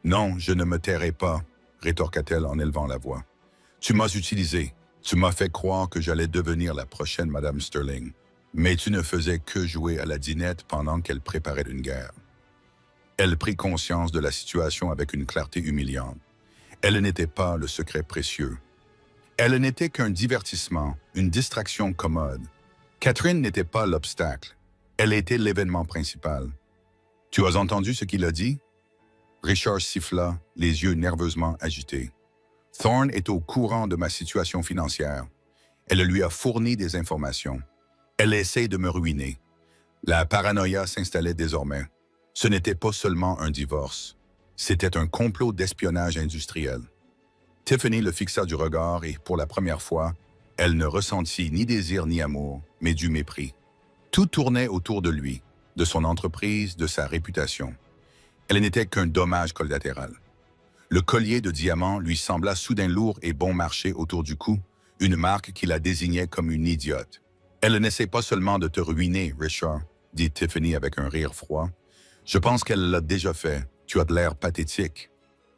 A: Non, je ne me tairai pas, rétorqua-t-elle en élevant la voix. Tu m'as utilisé, tu m'as fait croire que j'allais devenir la prochaine Madame Sterling, mais tu ne faisais que jouer à la dinette pendant qu'elle préparait une guerre. Elle prit conscience de la situation avec une clarté humiliante. Elle n'était pas le secret précieux. Elle n'était qu'un divertissement, une distraction commode. Catherine n'était pas l'obstacle. Elle était l'événement principal. Tu as entendu ce qu'il a dit? Richard siffla, les yeux nerveusement agités. Thorne est au courant de ma situation financière. Elle lui a fourni des informations. Elle essaie de me ruiner. La paranoïa s'installait désormais. Ce n'était pas seulement un divorce. C'était un complot d'espionnage industriel. Tiffany le fixa du regard et, pour la première fois, elle ne ressentit ni désir ni amour, mais du mépris. Tout tournait autour de lui, de son entreprise, de sa réputation. Elle n'était qu'un dommage collatéral. Le collier de diamants lui sembla soudain lourd et bon marché autour du cou, une marque qui la désignait comme une idiote. « Elle n'essaie pas seulement de te ruiner, Richard, » dit Tiffany avec un rire froid. « Je pense qu'elle l'a déjà fait. Tu as de l'air pathétique. »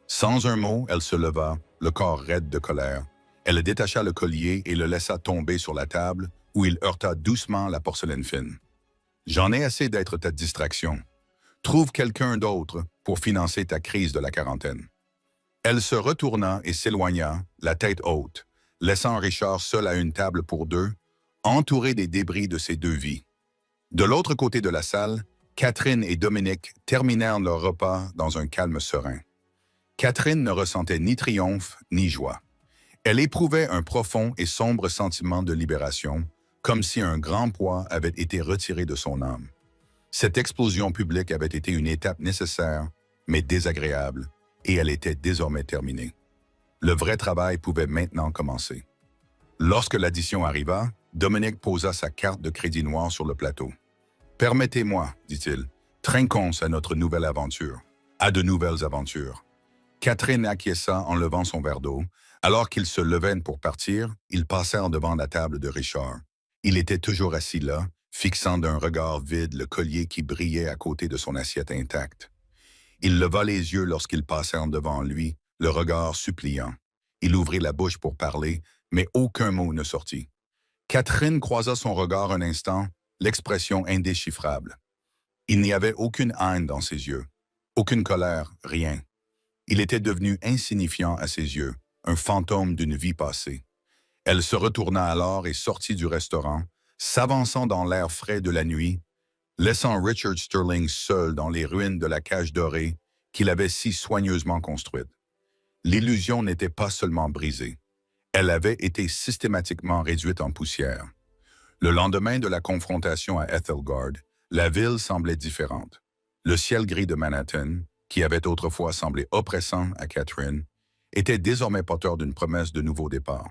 A: Sans un mot, elle se leva, le corps raide de colère. Elle détacha le collier et le laissa tomber sur la table, où il heurta doucement la porcelaine fine. « J'en ai assez d'être ta distraction. Trouve quelqu'un d'autre pour financer ta crise de la quarantaine. » Elle se retourna et s'éloigna, la tête haute, laissant Richard seul à une table pour deux, entouré des débris de ses deux vies. De l'autre côté de la salle, Catherine et Dominic terminèrent leur repas dans un calme serein. Catherine ne ressentait ni triomphe ni joie. Elle éprouvait un profond et sombre sentiment de libération, comme si un grand poids avait été retiré de son âme. Cette explosion publique avait été une étape nécessaire, mais désagréable, et elle était désormais terminée. Le vrai travail pouvait maintenant commencer. Lorsque l'addition arriva, Dominic posa sa carte de crédit noir sur le plateau. « Permettez-moi, dit-il, trinquons à notre nouvelle aventure. À de nouvelles aventures. » Catherine acquiesça en levant son verre d'eau. Alors qu'ils se levaient pour partir, ils passèrent devant la table de Richard. Il était toujours assis là, fixant d'un regard vide le collier qui brillait à côté de son assiette intacte. Il leva les yeux lorsqu'ils passèrent devant lui, le regard suppliant. Il ouvrit la bouche pour parler, mais aucun mot ne sortit. Catherine croisa son regard un instant, l'expression indéchiffrable. Il n'y avait aucune haine dans ses yeux, aucune colère, rien. Il était devenu insignifiant à ses yeux, un fantôme d'une vie passée. Elle se retourna alors et sortit du restaurant, s'avançant dans l'air frais de la nuit, laissant Richard Sterling seul dans les ruines de la cage dorée qu'il avait si soigneusement construite. L'illusion n'était pas seulement brisée. Elle avait été systématiquement réduite en poussière. Le lendemain de la confrontation à Ethelgard, la ville semblait différente. Le ciel gris de Manhattan, qui avait autrefois semblé oppressant à Catherine, était désormais porteur d'une promesse de nouveau départ.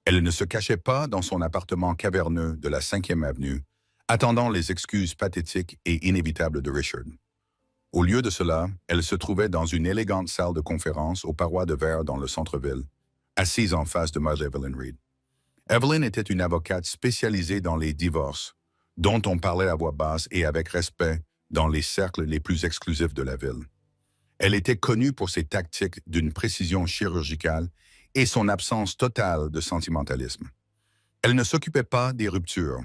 A: Elle ne se cachait pas dans son appartement caverneux de la 5e avenue, attendant les excuses pathétiques et inévitables de Richard. Au lieu de cela, elle se trouvait dans une élégante salle de conférence aux parois de verre dans le centre-ville, assise en face de Mlle Evelyn Reed. Evelyn était une avocate spécialisée dans les divorces, dont on parlait à voix basse et avec respect dans les cercles les plus exclusifs de la ville. Elle était connue pour ses tactiques d'une précision chirurgicale et son absence totale de sentimentalisme. Elle ne s'occupait pas des ruptures.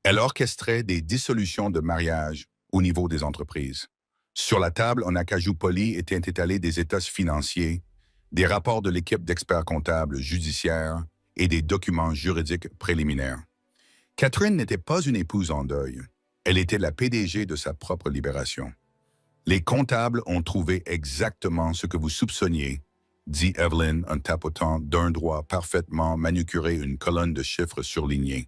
A: Elle orchestrait des dissolutions de mariage au niveau des entreprises. Sur la table en acajou poli étaient étalés des états financiers, des rapports de l'équipe d'experts comptables judiciaires et des documents juridiques préliminaires. Catherine n'était pas une épouse en deuil. Elle était la PDG de sa propre libération. Les comptables ont trouvé exactement ce que vous soupçonniez, dit Evelyn en tapotant d'un doigt parfaitement manucuré une colonne de chiffres surlignés.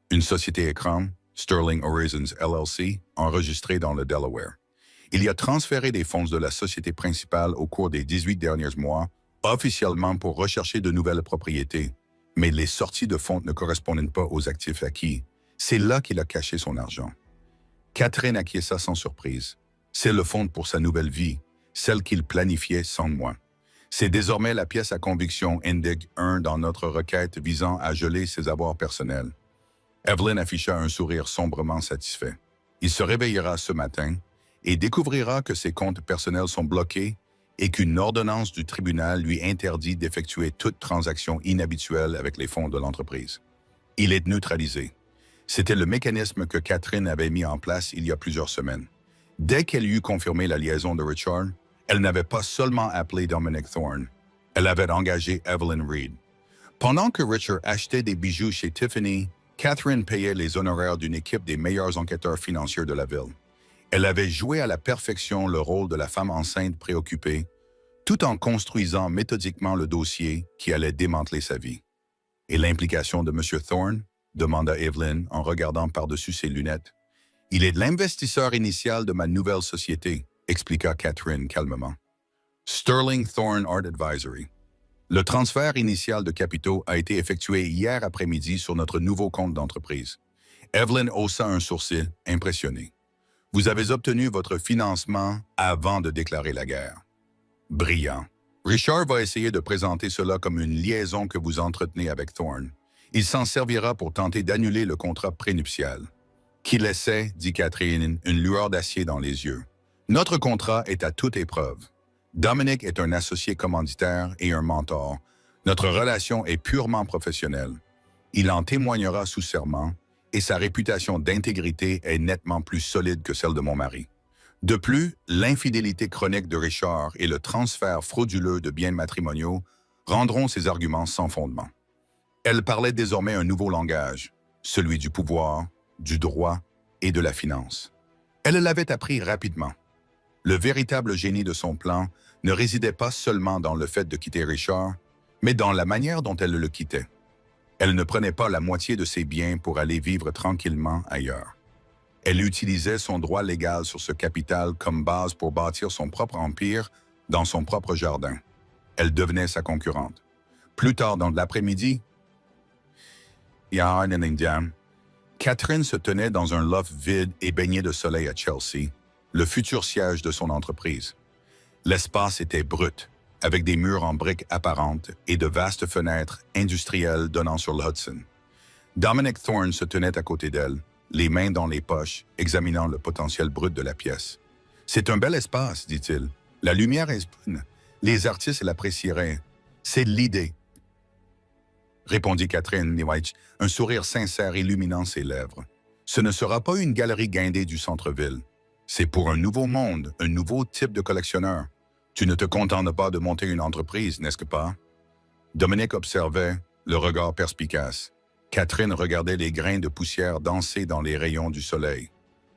A: Une société écran, Sterling Horizons LLC, enregistrée dans le Delaware. Il y a transféré des fonds de la société principale au cours des 18 derniers mois, officiellement pour rechercher de nouvelles propriétés. Mais les sorties de fonds ne correspondent pas aux actifs acquis. C'est là qu'il a caché son argent. Catherine acquiesça sans surprise. C'est le fonds pour sa nouvelle vie, celle qu'il planifiait sans moi. C'est désormais la pièce à conviction Indig 1 dans notre requête visant à geler ses avoirs personnels. Evelyn afficha un sourire sombrement satisfait. Il se réveillera ce matin et découvrira que ses comptes personnels sont bloqués et qu'une ordonnance du tribunal lui interdit d'effectuer toute transaction inhabituelle avec les fonds de l'entreprise. Il est neutralisé. C'était le mécanisme que Catherine avait mis en place il y a plusieurs semaines. Dès qu'elle eut confirmé la liaison de Richard, elle n'avait pas seulement appelé Dominic Thorne, elle avait engagé Evelyn Reed. Pendant que Richard achetait des bijoux chez Tiffany, Catherine payait les honoraires d'une équipe des meilleurs enquêteurs financiers de la ville. Elle avait joué à la perfection le rôle de la femme enceinte préoccupée, tout en construisant méthodiquement le dossier qui allait démanteler sa vie. « Et l'implication de M. Thorne ?» demanda Evelyn en regardant par-dessus ses lunettes. « Il est l'investisseur initial de ma nouvelle société », expliqua Catherine calmement. « Sterling Thorne Art Advisory. Le transfert initial de capitaux a été effectué hier après-midi sur notre nouveau compte d'entreprise. » Evelyn haussa un sourcil, impressionné. « Vous avez obtenu votre financement avant de déclarer la guerre. » Brillant. Richard va essayer de présenter cela comme une liaison que vous entretenez avec Thorne. Il s'en servira pour tenter d'annuler le contrat prénuptial. Qu'il essaie, dit Catherine, une lueur d'acier dans les yeux. Notre contrat est à toute épreuve. Dominic est un associé commanditaire et un mentor. Notre relation est purement professionnelle. Il en témoignera sous serment et sa réputation d'intégrité est nettement plus solide que celle de mon mari. De plus, l'infidélité chronique de Richard et le transfert frauduleux de biens matrimoniaux rendront ses arguments sans fondement. Elle parlait désormais un nouveau langage, celui du pouvoir, du droit et de la finance. Elle l'avait appris rapidement. Le véritable génie de son plan ne résidait pas seulement dans le fait de quitter Richard, mais dans la manière dont elle le quittait. Elle ne prenait pas la moitié de ses biens pour aller vivre tranquillement ailleurs. Elle utilisait son droit légal sur ce capital comme base pour bâtir son propre empire dans son propre jardin. Elle devenait sa concurrente. Plus tard dans l'après-midi, Catherine se tenait dans un loft vide et baigné de soleil à Chelsea, le futur siège de son entreprise. L'espace était brut, avec des murs en briques apparentes et de vastes fenêtres industrielles donnant sur l'Hudson. Dominic Thorne se tenait à côté d'elle, les mains dans les poches, examinant le potentiel brut de la pièce. « C'est un bel espace, dit-il. La lumière est bonne. Les artistes l'apprécieraient. C'est l'idée. » Répondit Catherine Nieweich, un sourire sincère illuminant ses lèvres. « Ce ne sera pas une galerie guindée du centre-ville. C'est pour un nouveau monde, un nouveau type de collectionneur. Tu ne te contentes pas de monter une entreprise, n'est-ce pas? » Dominic observait, le regard perspicace. Catherine regardait les grains de poussière danser dans les rayons du soleil.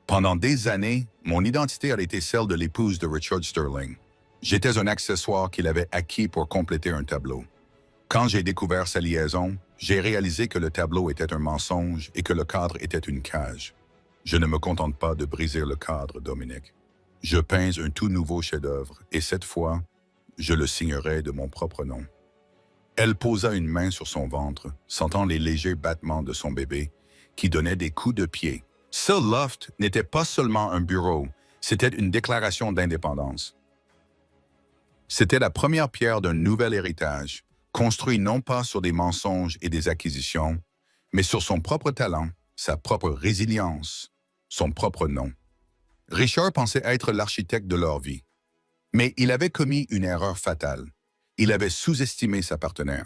A: Pendant des années, mon identité a été celle de l'épouse de Richard Sterling. J'étais un accessoire qu'il avait acquis pour compléter un tableau. Quand j'ai découvert sa liaison, j'ai réalisé que le tableau était un mensonge et que le cadre était une cage. Je ne me contente pas de briser le cadre, Dominic. Je peins un tout nouveau chef-d'œuvre et cette fois, je le signerai de mon propre nom. Elle posa une main sur son ventre, sentant les légers battements de son bébé, qui donnait des coups de pied. Ce loft n'était pas seulement un bureau, c'était une déclaration d'indépendance. C'était la première pierre d'un nouvel héritage, construit non pas sur des mensonges et des acquisitions, mais sur son propre talent, sa propre résilience, son propre nom. Richard pensait être l'architecte de leur vie. Mais il avait commis une erreur fatale. Il avait sous-estimé sa partenaire.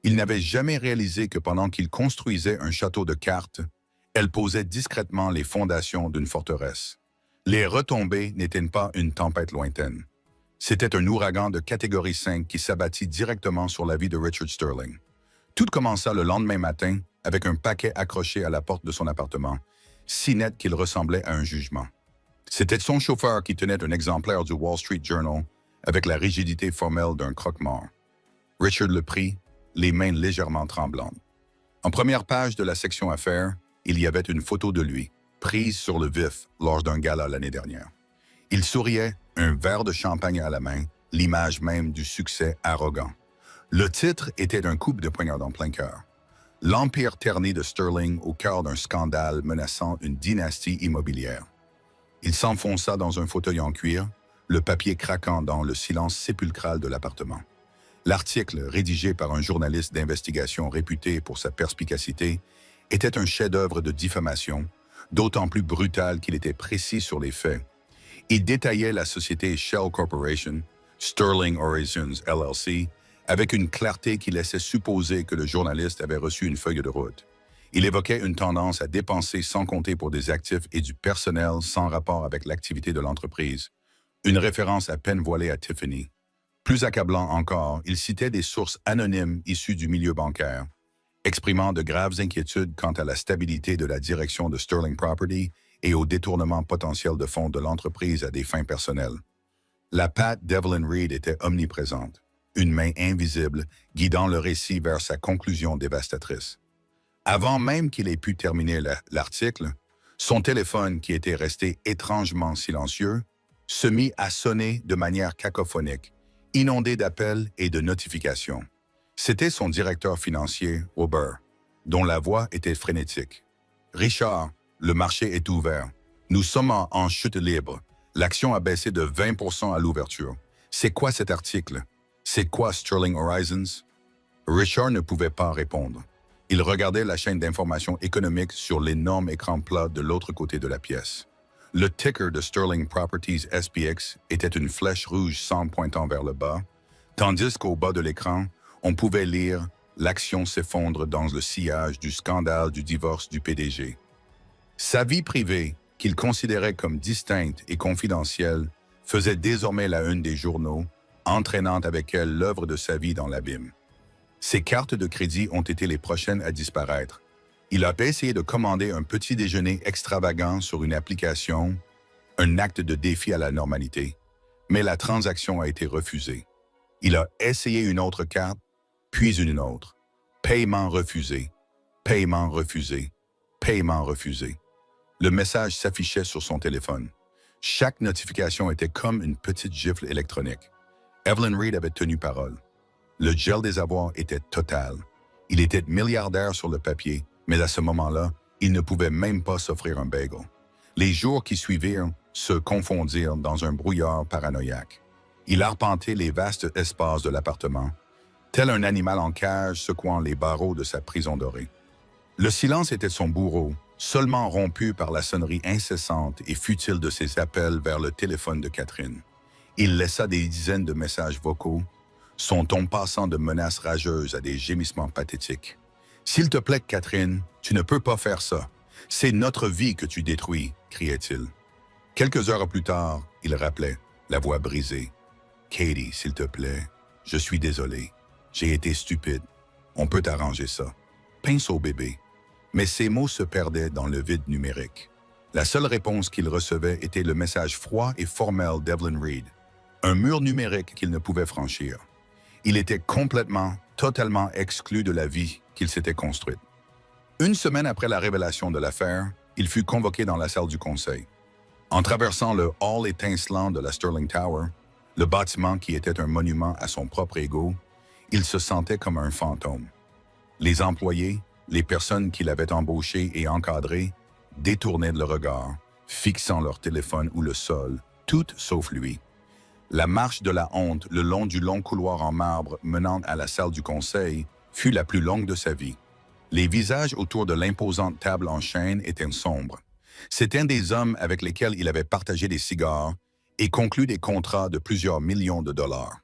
A: Il n'avait jamais réalisé que pendant qu'il construisait un château de cartes, elle posait discrètement les fondations d'une forteresse. Les retombées n'étaient pas une tempête lointaine. C'était un ouragan de catégorie 5 qui s'abattit directement sur la vie de Richard Sterling. Tout commença le lendemain matin avec un paquet accroché à la porte de son appartement, si net qu'il ressemblait à un jugement. C'était son chauffeur qui tenait un exemplaire du Wall Street Journal avec la rigidité formelle d'un croque-mort. Richard le prit, les mains légèrement tremblantes. En première page de la section Affaires, il y avait une photo de lui, prise sur le vif lors d'un gala l'année dernière. Il souriait, un verre de champagne à la main, l'image même du succès arrogant. Le titre était un coup de poignard en plein cœur. L'empire terni de Sterling au cœur d'un scandale menaçant une dynastie immobilière. Il s'enfonça dans un fauteuil en cuir, le papier craquant dans le silence sépulcral de l'appartement. L'article, rédigé par un journaliste d'investigation réputé pour sa perspicacité, était un chef-d'œuvre de diffamation, d'autant plus brutal qu'il était précis sur les faits. Il détaillait la société Shell Corporation, Sterling Horizons LLC, avec une clarté qui laissait supposer que le journaliste avait reçu une feuille de route. Il évoquait une tendance à dépenser sans compter pour des actifs et du personnel sans rapport avec l'activité de l'entreprise, une référence à peine voilée à Tiffany. Plus accablant encore, il citait des sources anonymes issues du milieu bancaire, exprimant de graves inquiétudes quant à la stabilité de la direction de Sterling Property et au détournement potentiel de fonds de l'entreprise à des fins personnelles. La patte d'Evelyn Reed était omniprésente, une main invisible guidant le récit vers sa conclusion dévastatrice. Avant même qu'il ait pu terminer l'article, son téléphone, qui était resté étrangement silencieux, se mit à sonner de manière cacophonique, inondé d'appels et de notifications. C'était son directeur financier, Robert, dont la voix était frénétique. « Richard, le marché est ouvert. Nous sommes en chute libre. L'action a baissé de 20% à l'ouverture. C'est quoi cet article? C'est quoi Sterling Horizons? » Richard ne pouvait pas répondre. Il regardait la chaîne d'information économique sur l'énorme écran plat de l'autre côté de la pièce. Le ticker de Sterling Properties SPX était une flèche rouge sans pointant vers le bas, tandis qu'au bas de l'écran, on pouvait lire « L'action s'effondre dans le sillage du scandale du divorce du PDG ». Sa vie privée, qu'il considérait comme distincte et confidentielle, faisait désormais la une des journaux, entraînant avec elle l'œuvre de sa vie dans l'abîme. Ses cartes de crédit ont été les prochaines à disparaître. Il a essayé de commander un petit déjeuner extravagant sur une application, un acte de défi à la normalité, mais la transaction a été refusée. Il a essayé une autre carte, puis une autre. Paiement refusé, paiement refusé, paiement refusé. Le message s'affichait sur son téléphone. Chaque notification était comme une petite gifle électronique. Evelyn Reed avait tenu parole. Le gel des avoirs était total. Il était milliardaire sur le papier, mais à ce moment-là, il ne pouvait même pas s'offrir un bagel. Les jours qui suivirent se confondirent dans un brouillard paranoïaque. Il arpentait les vastes espaces de l'appartement, tel un animal en cage secouant les barreaux de sa prison dorée. Le silence était son bourreau, seulement rompu par la sonnerie incessante et futile de ses appels vers le téléphone de Catherine. Il laissa des dizaines de messages vocaux, son ton passant de menaces rageuses à des gémissements pathétiques. « S'il te plaît, Catherine, tu ne peux pas faire ça. C'est notre vie que tu détruis, » criait-il. Quelques heures plus tard, il rappelait, la voix brisée. « Katie, s'il te plaît, je suis désolé. J'ai été stupide. On peut arranger ça. Pince au bébé. » Mais ces mots se perdaient dans le vide numérique. La seule réponse qu'il recevait était le message froid et formel d'Evelyn Reed, un mur numérique qu'il ne pouvait franchir. Il était complètement, totalement exclu de la vie qu'il s'était construite. Une semaine après la révélation de l'affaire, il fut convoqué dans la salle du conseil. En traversant le hall étincelant de la Sterling Tower, le bâtiment qui était un monument à son propre ego, il se sentait comme un fantôme. Les employés, les personnes qu'il avait embauchées et encadrées, détournaient le regard, fixant leur téléphone ou le sol, toutes sauf lui. La marche de la honte le long du long couloir en marbre menant à la salle du conseil fut la plus longue de sa vie. Les visages autour de l'imposante table en chêne étaient sombres. C'étaient des hommes avec lesquels il avait partagé des cigares et conclu des contrats de plusieurs millions de dollars.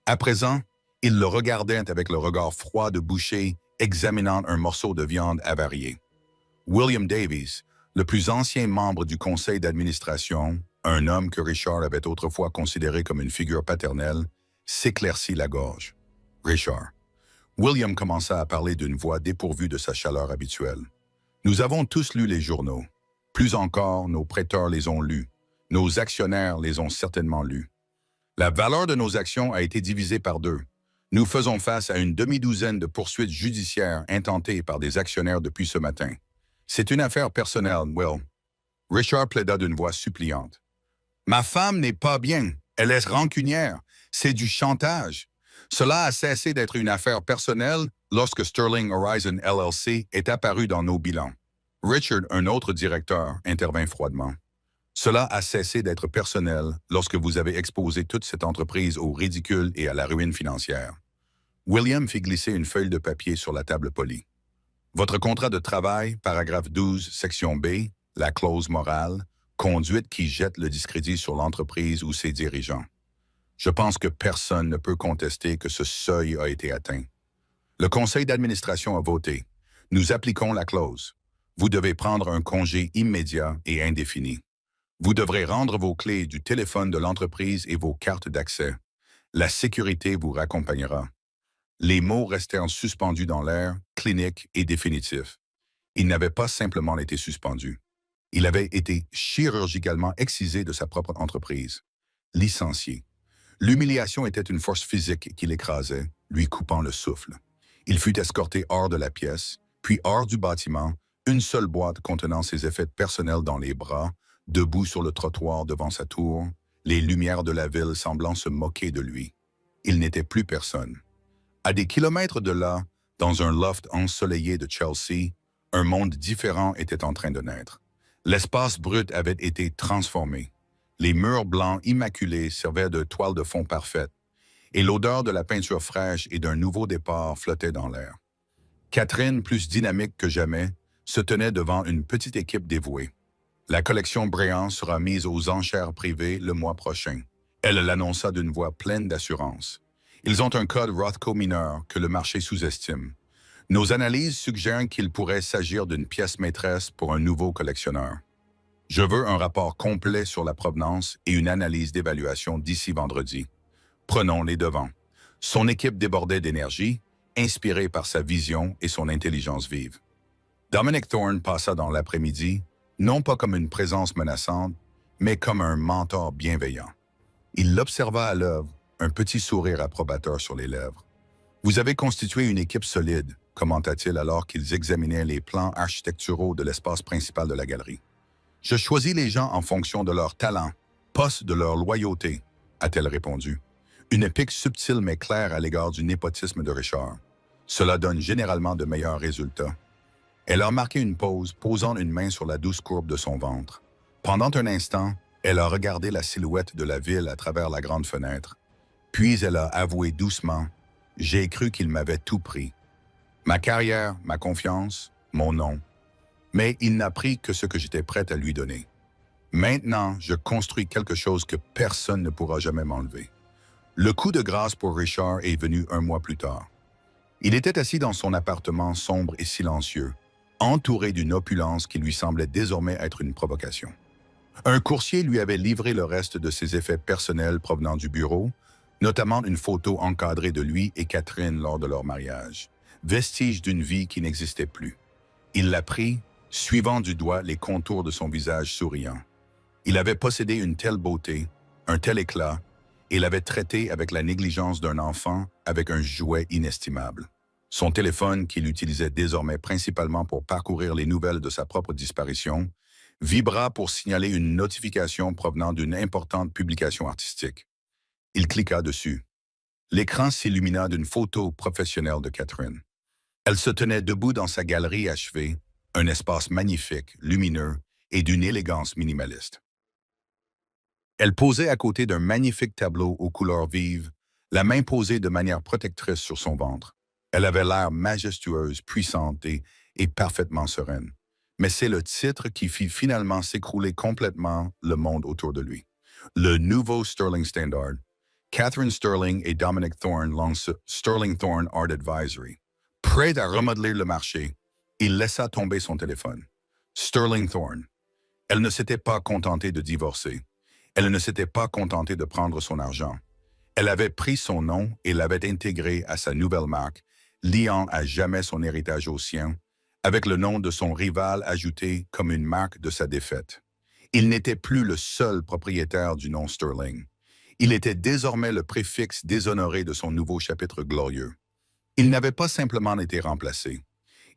A: À présent, il le regardait avec le regard froid de boucher examinant un morceau de viande avarié. William Davies, le plus ancien membre du conseil d'administration, un homme que Richard avait autrefois considéré comme une figure paternelle, s'éclaircit la gorge. Richard. William commença à parler d'une voix dépourvue de sa chaleur habituelle. Nous avons tous lu les journaux. Plus encore, nos prêteurs les ont lus. Nos actionnaires les ont certainement lus. La valeur de nos actions a été divisée par 2. Nous faisons face à une demi-douzaine de poursuites judiciaires intentées par des actionnaires depuis ce matin. C'est une affaire personnelle, Will. Richard plaida d'une voix suppliante. Ma femme n'est pas bien. Elle est rancunière. C'est du chantage. Cela a cessé d'être une affaire personnelle lorsque Sterling Horizon LLC est apparu dans nos bilans. Richard, un autre directeur, intervint froidement. Cela a cessé d'être personnel lorsque vous avez exposé toute cette entreprise au ridicule et à la ruine financière. William fit glisser une feuille de papier sur la table polie. Votre contrat de travail, paragraphe 12, section B, la clause morale, conduite qui jette le discrédit sur l'entreprise ou ses dirigeants. Je pense que personne ne peut contester que ce seuil a été atteint. Le conseil d'administration a voté. Nous appliquons la clause. Vous devez prendre un congé immédiat et indéfini. Vous devrez rendre vos clés du téléphone de l'entreprise et vos cartes d'accès. La sécurité vous raccompagnera. Les mots restèrent suspendus dans l'air, cliniques et définitifs. Ils n'avaient pas simplement été suspendus. Il avait été chirurgicalement excisé de sa propre entreprise. Licencié. L'humiliation était une force physique qui l'écrasait, lui coupant le souffle. Il fut escorté hors de la pièce, puis hors du bâtiment, une seule boîte contenant ses effets personnels dans les bras, debout sur le trottoir devant sa tour, les lumières de la ville semblant se moquer de lui. Il n'était plus personne. À des kilomètres de là, dans un loft ensoleillé de Chelsea, un monde différent était en train de naître. L'espace brut avait été transformé. Les murs blancs immaculés servaient de toile de fond parfaite, et l'odeur de la peinture fraîche et d'un nouveau départ flottait dans l'air. Catherine, plus dynamique que jamais, se tenait devant une petite équipe dévouée. La collection Bréant sera mise aux enchères privées le mois prochain. Elle l'annonça d'une voix pleine d'assurance. Ils ont un code Rothko mineur que le marché sous-estime. Nos analyses suggèrent qu'il pourrait s'agir d'une pièce maîtresse pour un nouveau collectionneur. Je veux un rapport complet sur la provenance et une analyse d'évaluation d'ici vendredi. Prenons les devants. Son équipe débordait d'énergie, inspirée par sa vision et son intelligence vive. Dominic Thorne passa dans l'après-midi, non pas comme une présence menaçante, mais comme un mentor bienveillant. Il l'observa à l'œuvre, un petit sourire approbateur sur les lèvres. « Vous avez constitué une équipe solide », commenta-t-il alors qu'ils examinaient les plans architecturaux de l'espace principal de la galerie. « Je choisis les gens en fonction de leur talent, pas de leur loyauté », a-t-elle répondu. Une pique subtile mais claire à l'égard du népotisme de Richard. Cela donne généralement de meilleurs résultats. Elle a marqué une pause, posant une main sur la douce courbe de son ventre. Pendant un instant, elle a regardé la silhouette de la ville à travers la grande fenêtre. Puis elle a avoué doucement « J'ai cru qu'il m'avait tout pris. Ma carrière, ma confiance, mon nom. Mais il n'a pris que ce que j'étais prête à lui donner. Maintenant, je construis quelque chose que personne ne pourra jamais m'enlever. » Le coup de grâce pour Richard est venu un mois plus tard. Il était assis dans son appartement sombre et silencieux, entouré d'une opulence qui lui semblait désormais être une provocation. Un coursier lui avait livré le reste de ses effets personnels provenant du bureau, notamment une photo encadrée de lui et Catherine lors de leur mariage, vestige d'une vie qui n'existait plus. Il l'a pris, suivant du doigt les contours de son visage souriant. Il avait possédé une telle beauté, un tel éclat, et l'avait traité avec la négligence d'un enfant avec un jouet inestimable. Son téléphone, qu'il utilisait désormais principalement pour parcourir les nouvelles de sa propre disparition, vibra pour signaler une notification provenant d'une importante publication artistique. Il cliqua dessus. L'écran s'illumina d'une photo professionnelle de Catherine. Elle se tenait debout dans sa galerie achevée, un espace magnifique, lumineux et d'une élégance minimaliste. Elle posait à côté d'un magnifique tableau aux couleurs vives, la main posée de manière protectrice sur son ventre. Elle avait l'air majestueuse, puissante et parfaitement sereine. Mais c'est le titre qui fit finalement s'écrouler complètement le monde autour de lui. Le nouveau Sterling Standard. Catherine Sterling et Dominic Thorne lancent Sterling Thorne Art Advisory. Prêt à remodeler le marché, il laissa tomber son téléphone. Sterling Thorne. Elle ne s'était pas contentée de divorcer. Elle ne s'était pas contentée de prendre son argent. Elle avait pris son nom et l'avait intégré à sa nouvelle marque, liant à jamais son héritage au sien, avec le nom de son rival ajouté comme une marque de sa défaite. Il n'était plus le seul propriétaire du nom Sterling. Il était désormais le préfixe déshonoré de son nouveau chapitre glorieux. Il n'avait pas simplement été remplacé.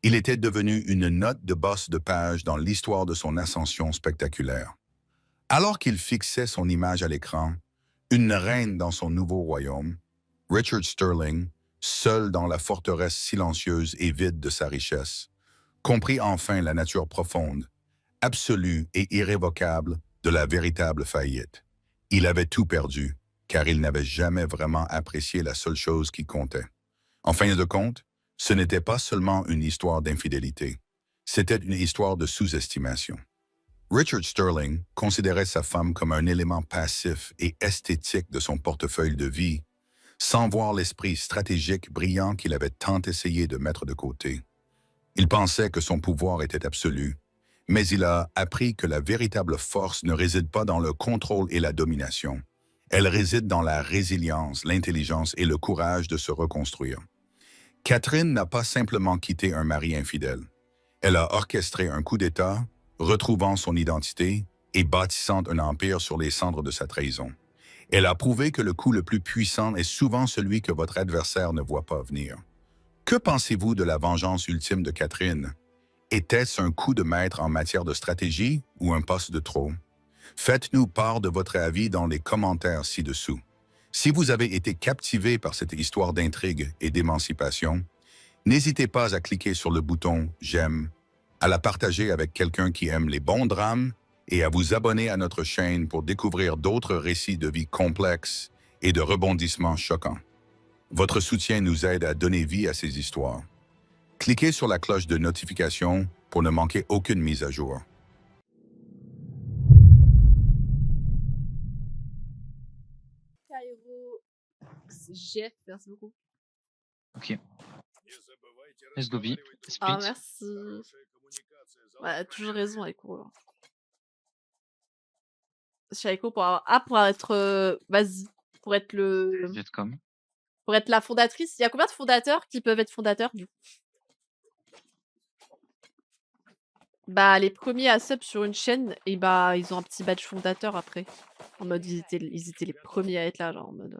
A: Il était devenu une note de boss de page dans l'histoire de son ascension spectaculaire. Alors qu'il fixait son image à l'écran, une reine dans son nouveau royaume, Richard Sterling, seul dans la forteresse silencieuse et vide de sa richesse, comprit enfin la nature profonde, absolue et irrévocable de la véritable faillite. Il avait tout perdu, car il n'avait jamais vraiment apprécié la seule chose qui comptait. En fin de compte, ce n'était pas seulement une histoire d'infidélité, c'était une histoire de sous-estimation. Richard Sterling considérait sa femme comme un élément passif et esthétique de son portefeuille de vie, sans voir l'esprit stratégique brillant qu'il avait tant essayé de mettre de côté. Il pensait que son pouvoir était absolu, mais il a appris que la véritable force ne réside pas dans le contrôle et la domination. Elle réside dans la résilience, l'intelligence et le courage de se reconstruire. Catherine n'a pas simplement quitté un mari infidèle. Elle a orchestré un coup d'État, retrouvant son identité et bâtissant un empire sur les cendres de sa trahison. Elle a prouvé que le coup le plus puissant est souvent celui que votre adversaire ne voit pas venir. Que pensez-vous de la vengeance ultime de Catherine? Était-ce un coup de maître en matière de stratégie ou un poste de trop? Faites-nous part de votre avis dans les commentaires ci-dessous. Si vous avez été captivé par cette histoire d'intrigue et d'émancipation, n'hésitez pas à cliquer sur le bouton « J'aime », à la partager avec quelqu'un qui aime les bons drames et à vous abonner à notre chaîne pour découvrir d'autres récits de vie complexes et de rebondissements choquants. Votre soutien nous aide à donner vie à ces histoires. Cliquez sur la cloche de notification pour ne manquer aucune mise à jour.
B: Cairo, GF, merci beaucoup.
C: Ok. Let's go B.
B: Ah,
C: Split.
B: merci. Ouais, toujours raison, Aiko. Chez Aiko pour avoir... Ah, pour être... Vas-y. Pour être le...
C: Vietcom.
B: Pour être la fondatrice. Il y a combien de fondateurs qui peuvent être fondateurs, du coup? Bah, les premiers à sub sur une chaîne, et bah, ils ont un petit badge fondateur après. En mode, ils étaient les premiers à être là, genre, en mode...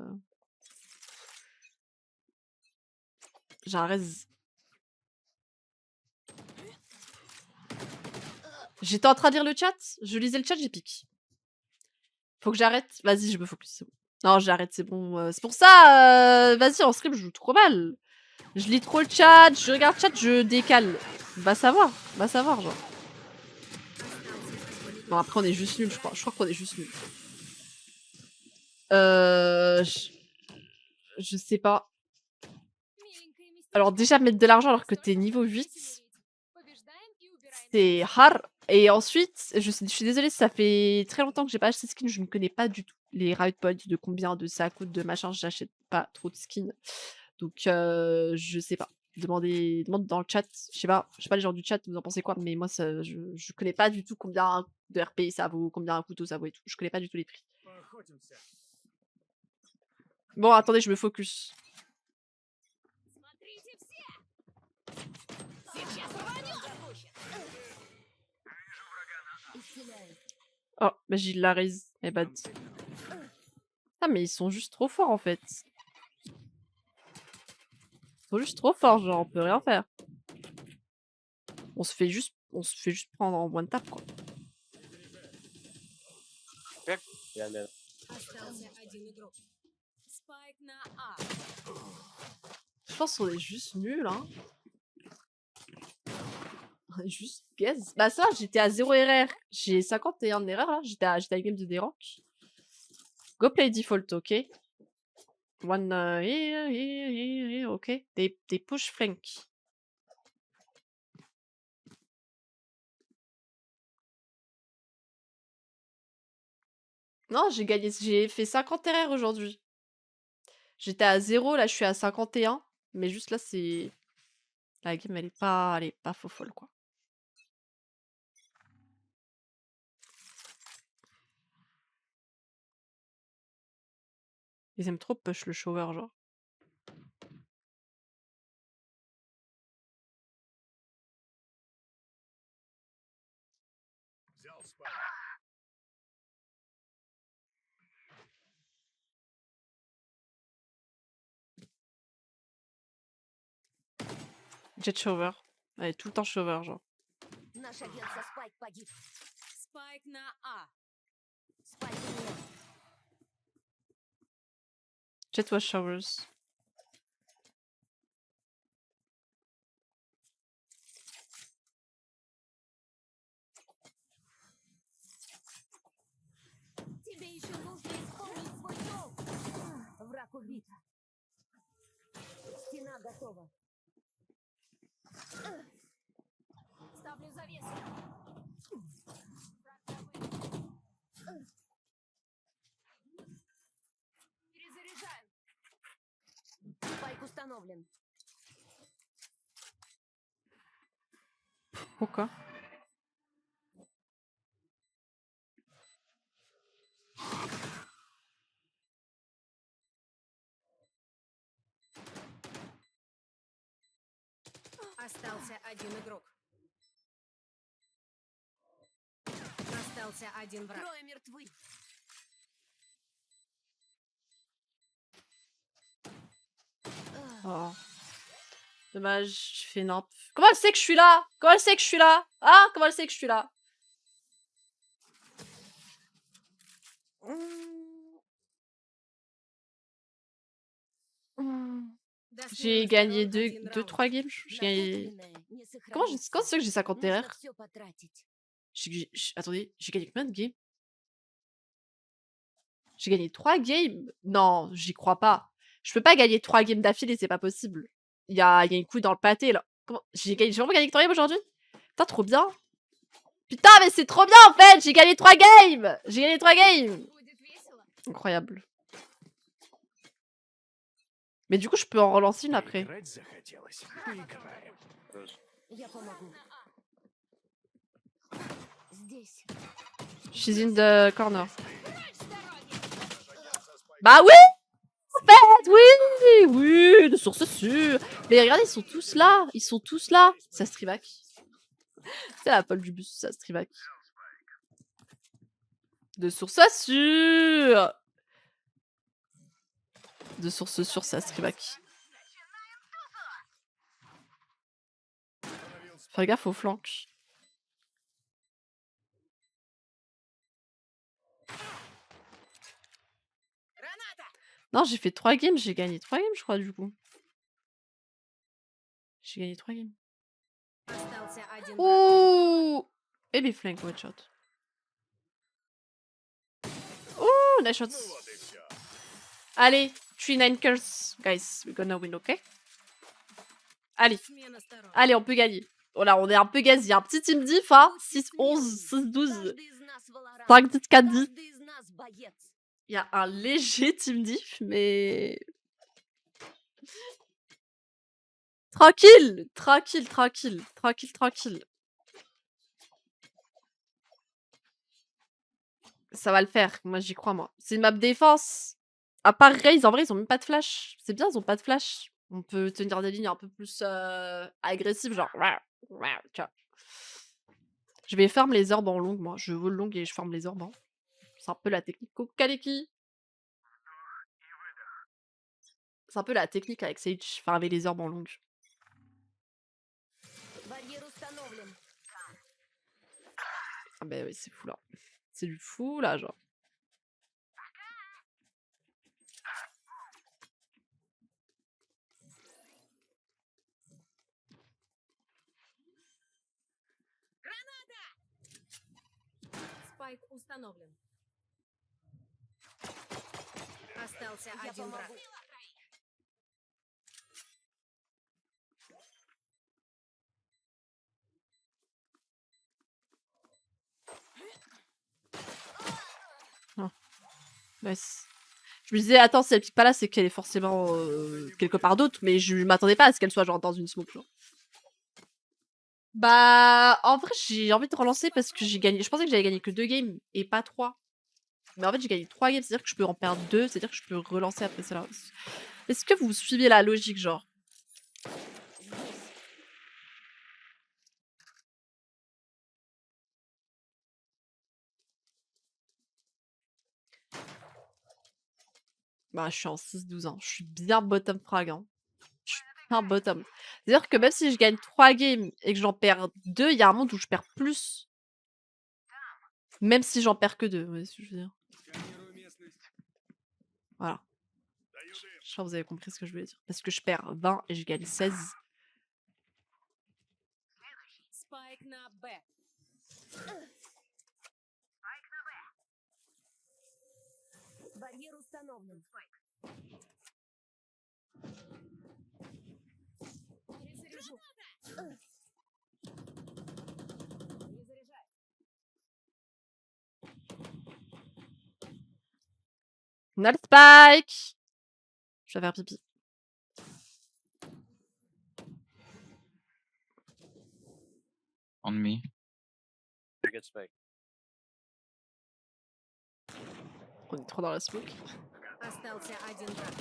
B: J'arrête. J'étais en train de lire le chat, je lisais le chat, j'ai piqué. Faut que j'arrête. Vas-y, je me focus, c'est bon. Non, j'arrête, c'est bon. C'est pour ça, vas-y, en stream, je joue trop mal. Je lis trop le chat, je regarde le chat, je décale. Va savoir, genre. Bon, après, on est juste nuls, je crois. Je crois qu'on est juste nuls. Je sais pas. Alors, déjà, mettre de l'argent alors que t'es niveau 8, c'est hard. Et ensuite, je suis désolée, ça fait très longtemps que j'ai pas acheté de skin, je ne connais pas du tout les riot points, de combien de ça coûte, de machin, j'achète pas trop de skins. Donc, je sais pas. Demande dans le chat, je sais pas les gens du chat, vous en pensez quoi, mais moi, ça, je connais pas du tout combien de RP ça vaut, combien un couteau ça vaut et tout. Je connais pas du tout les prix. Bon, attendez, je me focus. Oh, bah j'ai la raise. Eh bad. Ah, mais ils sont juste trop forts en fait. Ils sont juste trop forts, genre on peut rien faire. On se fait juste prendre en one tap quoi. Je pense qu'on est juste nuls hein. Juste gaze. Bah ça, j'étais à 0 RR. J'ai 51 d'erreur là. J'étais à une game de dérange. Go play default, ok. One here, ok. They push flank. Non, j'ai fait 50 RR aujourd'hui. J'étais à 0, là je suis à 51. Mais juste là, c'est... La game, elle est pas faux folle, quoi. Ils aiment trop push le shower, genre. Jet shower. Ouais, tout le temps shower, genre.
D: Наш агент со Спайк погиб. Спайк на А. Спайк нет.
B: Jet was showers.
D: Тебе еще нужно исполнить свой долг. Враг убит. Стена готова. Ставлю завесу. Перезаряжаем. Спайк установлен.
B: Pourquoi?
D: Остался один игрок. Остался один враг. Трое мертвы.
B: Oh. Dommage, je fais n'importe. Comment elle sait que je suis là? Comment elle sait que je suis là? Hein? Comment elle sait que je suis là? J'ai gagné 2-3 games. J'ai gagné... Comment c'est que j'ai 50 TR? Attendez, j'ai gagné combien de games? J'ai gagné 3 games? Non, j'y crois pas. Je peux pas gagner 3 games d'affilée, c'est pas possible. Il y a une couille dans le pâté, là. Comment... J'ai vraiment gagné 3 games aujourd'hui? Putain, trop bien. Putain, mais c'est trop bien, en fait. J'ai gagné 3 games. J'ai gagné 3 games. Incroyable. Mais du coup, je peux en relancer une après. She's in the corner. Bah oui! En fait, oui! Oui, de source sûre. Mais regardez, ils sont tous là. Ils sont tous là. Ça Strivac. C'est la pole du bus, ça Strivac. De source sûre. De source sûre, ça Strivac. Fais gaffe aux flancs. Non, j'ai fait 3 games, j'ai gagné 3 games, je crois, du coup. J'ai gagné 3 games. Ouh! Baby flank, one shot. Ouh, nice shots. Allez, 3-9 kills. Guys, we're gonna win, ok? Allez. Allez, on peut gagner. Voilà, on est un peu gazi. Un petit team diff, hein? 6-11, 6-12. 5-10, 4-10. Il y a un léger team diff, mais... Tranquille, tranquille, tranquille, tranquille, tranquille. Ça va le faire, moi j'y crois, moi. C'est une map défense. À part Raze, en vrai, ils ont même pas de flash. C'est bien, ils ont pas de flash. On peut tenir des lignes un peu plus agressives, genre... Tu vois. Je vais farm les orbes en long, moi. Je vole long et je farm les orbes. Hein. C'est un peu la technique Kokaleki. C'est un peu la technique avec Sage, farmer les orbes en long. Ah bah oui, c'est fou là. C'est du fou là, genre.
D: Спайк установлен. Остался один враг.
B: Nice. Je me disais, attends, si elle pique pas là, c'est qu'elle est forcément quelque part d'autre, mais je m'attendais pas à ce qu'elle soit genre dans une smoke. Genre. Bah, en vrai, j'ai envie de relancer parce que j'ai gagné. Je pensais que j'avais gagné que 2 games et pas 3. Mais en fait, j'ai gagné 3 games, c'est-à-dire que je peux en perdre 2, c'est-à-dire que je peux relancer après cela. Est-ce que vous suivez la logique, genre? Bah, je suis en 6-12 ans. Je suis bien bottom frag, hein. Je suis bien bottom. C'est-à-dire que même si je gagne 3 games et que j'en perds 2, il y a un monde où je perds plus. Même si j'en perds que 2, vous voyez ce que je veux dire? Voilà. Je crois que vous avez compris ce que je voulais dire. Parce que je perds 20 et je gagne 16.
D: Спайк на Б. Барьер установлен. Перезаряжу. Перезаряжаю.
B: On a le spike! Je vais faire pipi.
C: On me.
E: Good spike.
B: On est trop dans la smoke.
D: Остался один враг.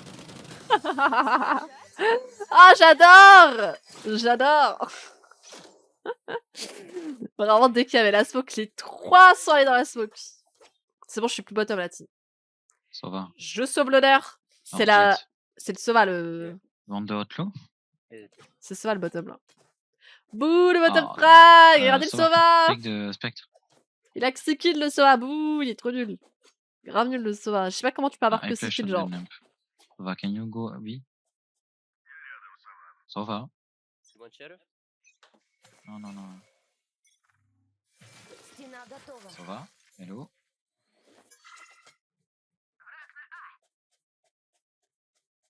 B: Ah, j'adore! J'adore! Vraiment, dès qu'il y avait la smoke, les 3 sont allés dans la smoke. C'est bon, je suis plus bottom là, team.
C: Ça va.
B: Je sauve l'honneur. C'est
C: Alors,
B: la...
C: Jet,
B: C'est le Sova, le...
C: vente de Hotlo.
B: C'est Sova, le bottom, là. Bouh, le bottom
C: Ah,
B: frag! Regardez le
C: ça va.
B: Sova!
C: Pick de Spectre.
B: Il a que 6 kills, le Sova. Bouh, il est trop nul. Grave nul, le Sova. Je sais pas comment tu peux avoir
C: Ah,
B: que
C: I
B: 6
C: flash
B: kills,
C: shot
B: genre.
C: them lamp. Ça va, can you go B? Ça va.
E: You want shadow?
C: Non, non, non.
D: Стена готова.
C: Ça va. Hello.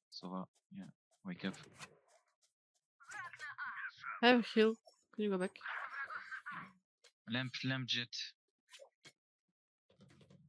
C: Ça va. Yeah. Wake up.
B: I have heal. Can you go back?
C: Lamp, jet.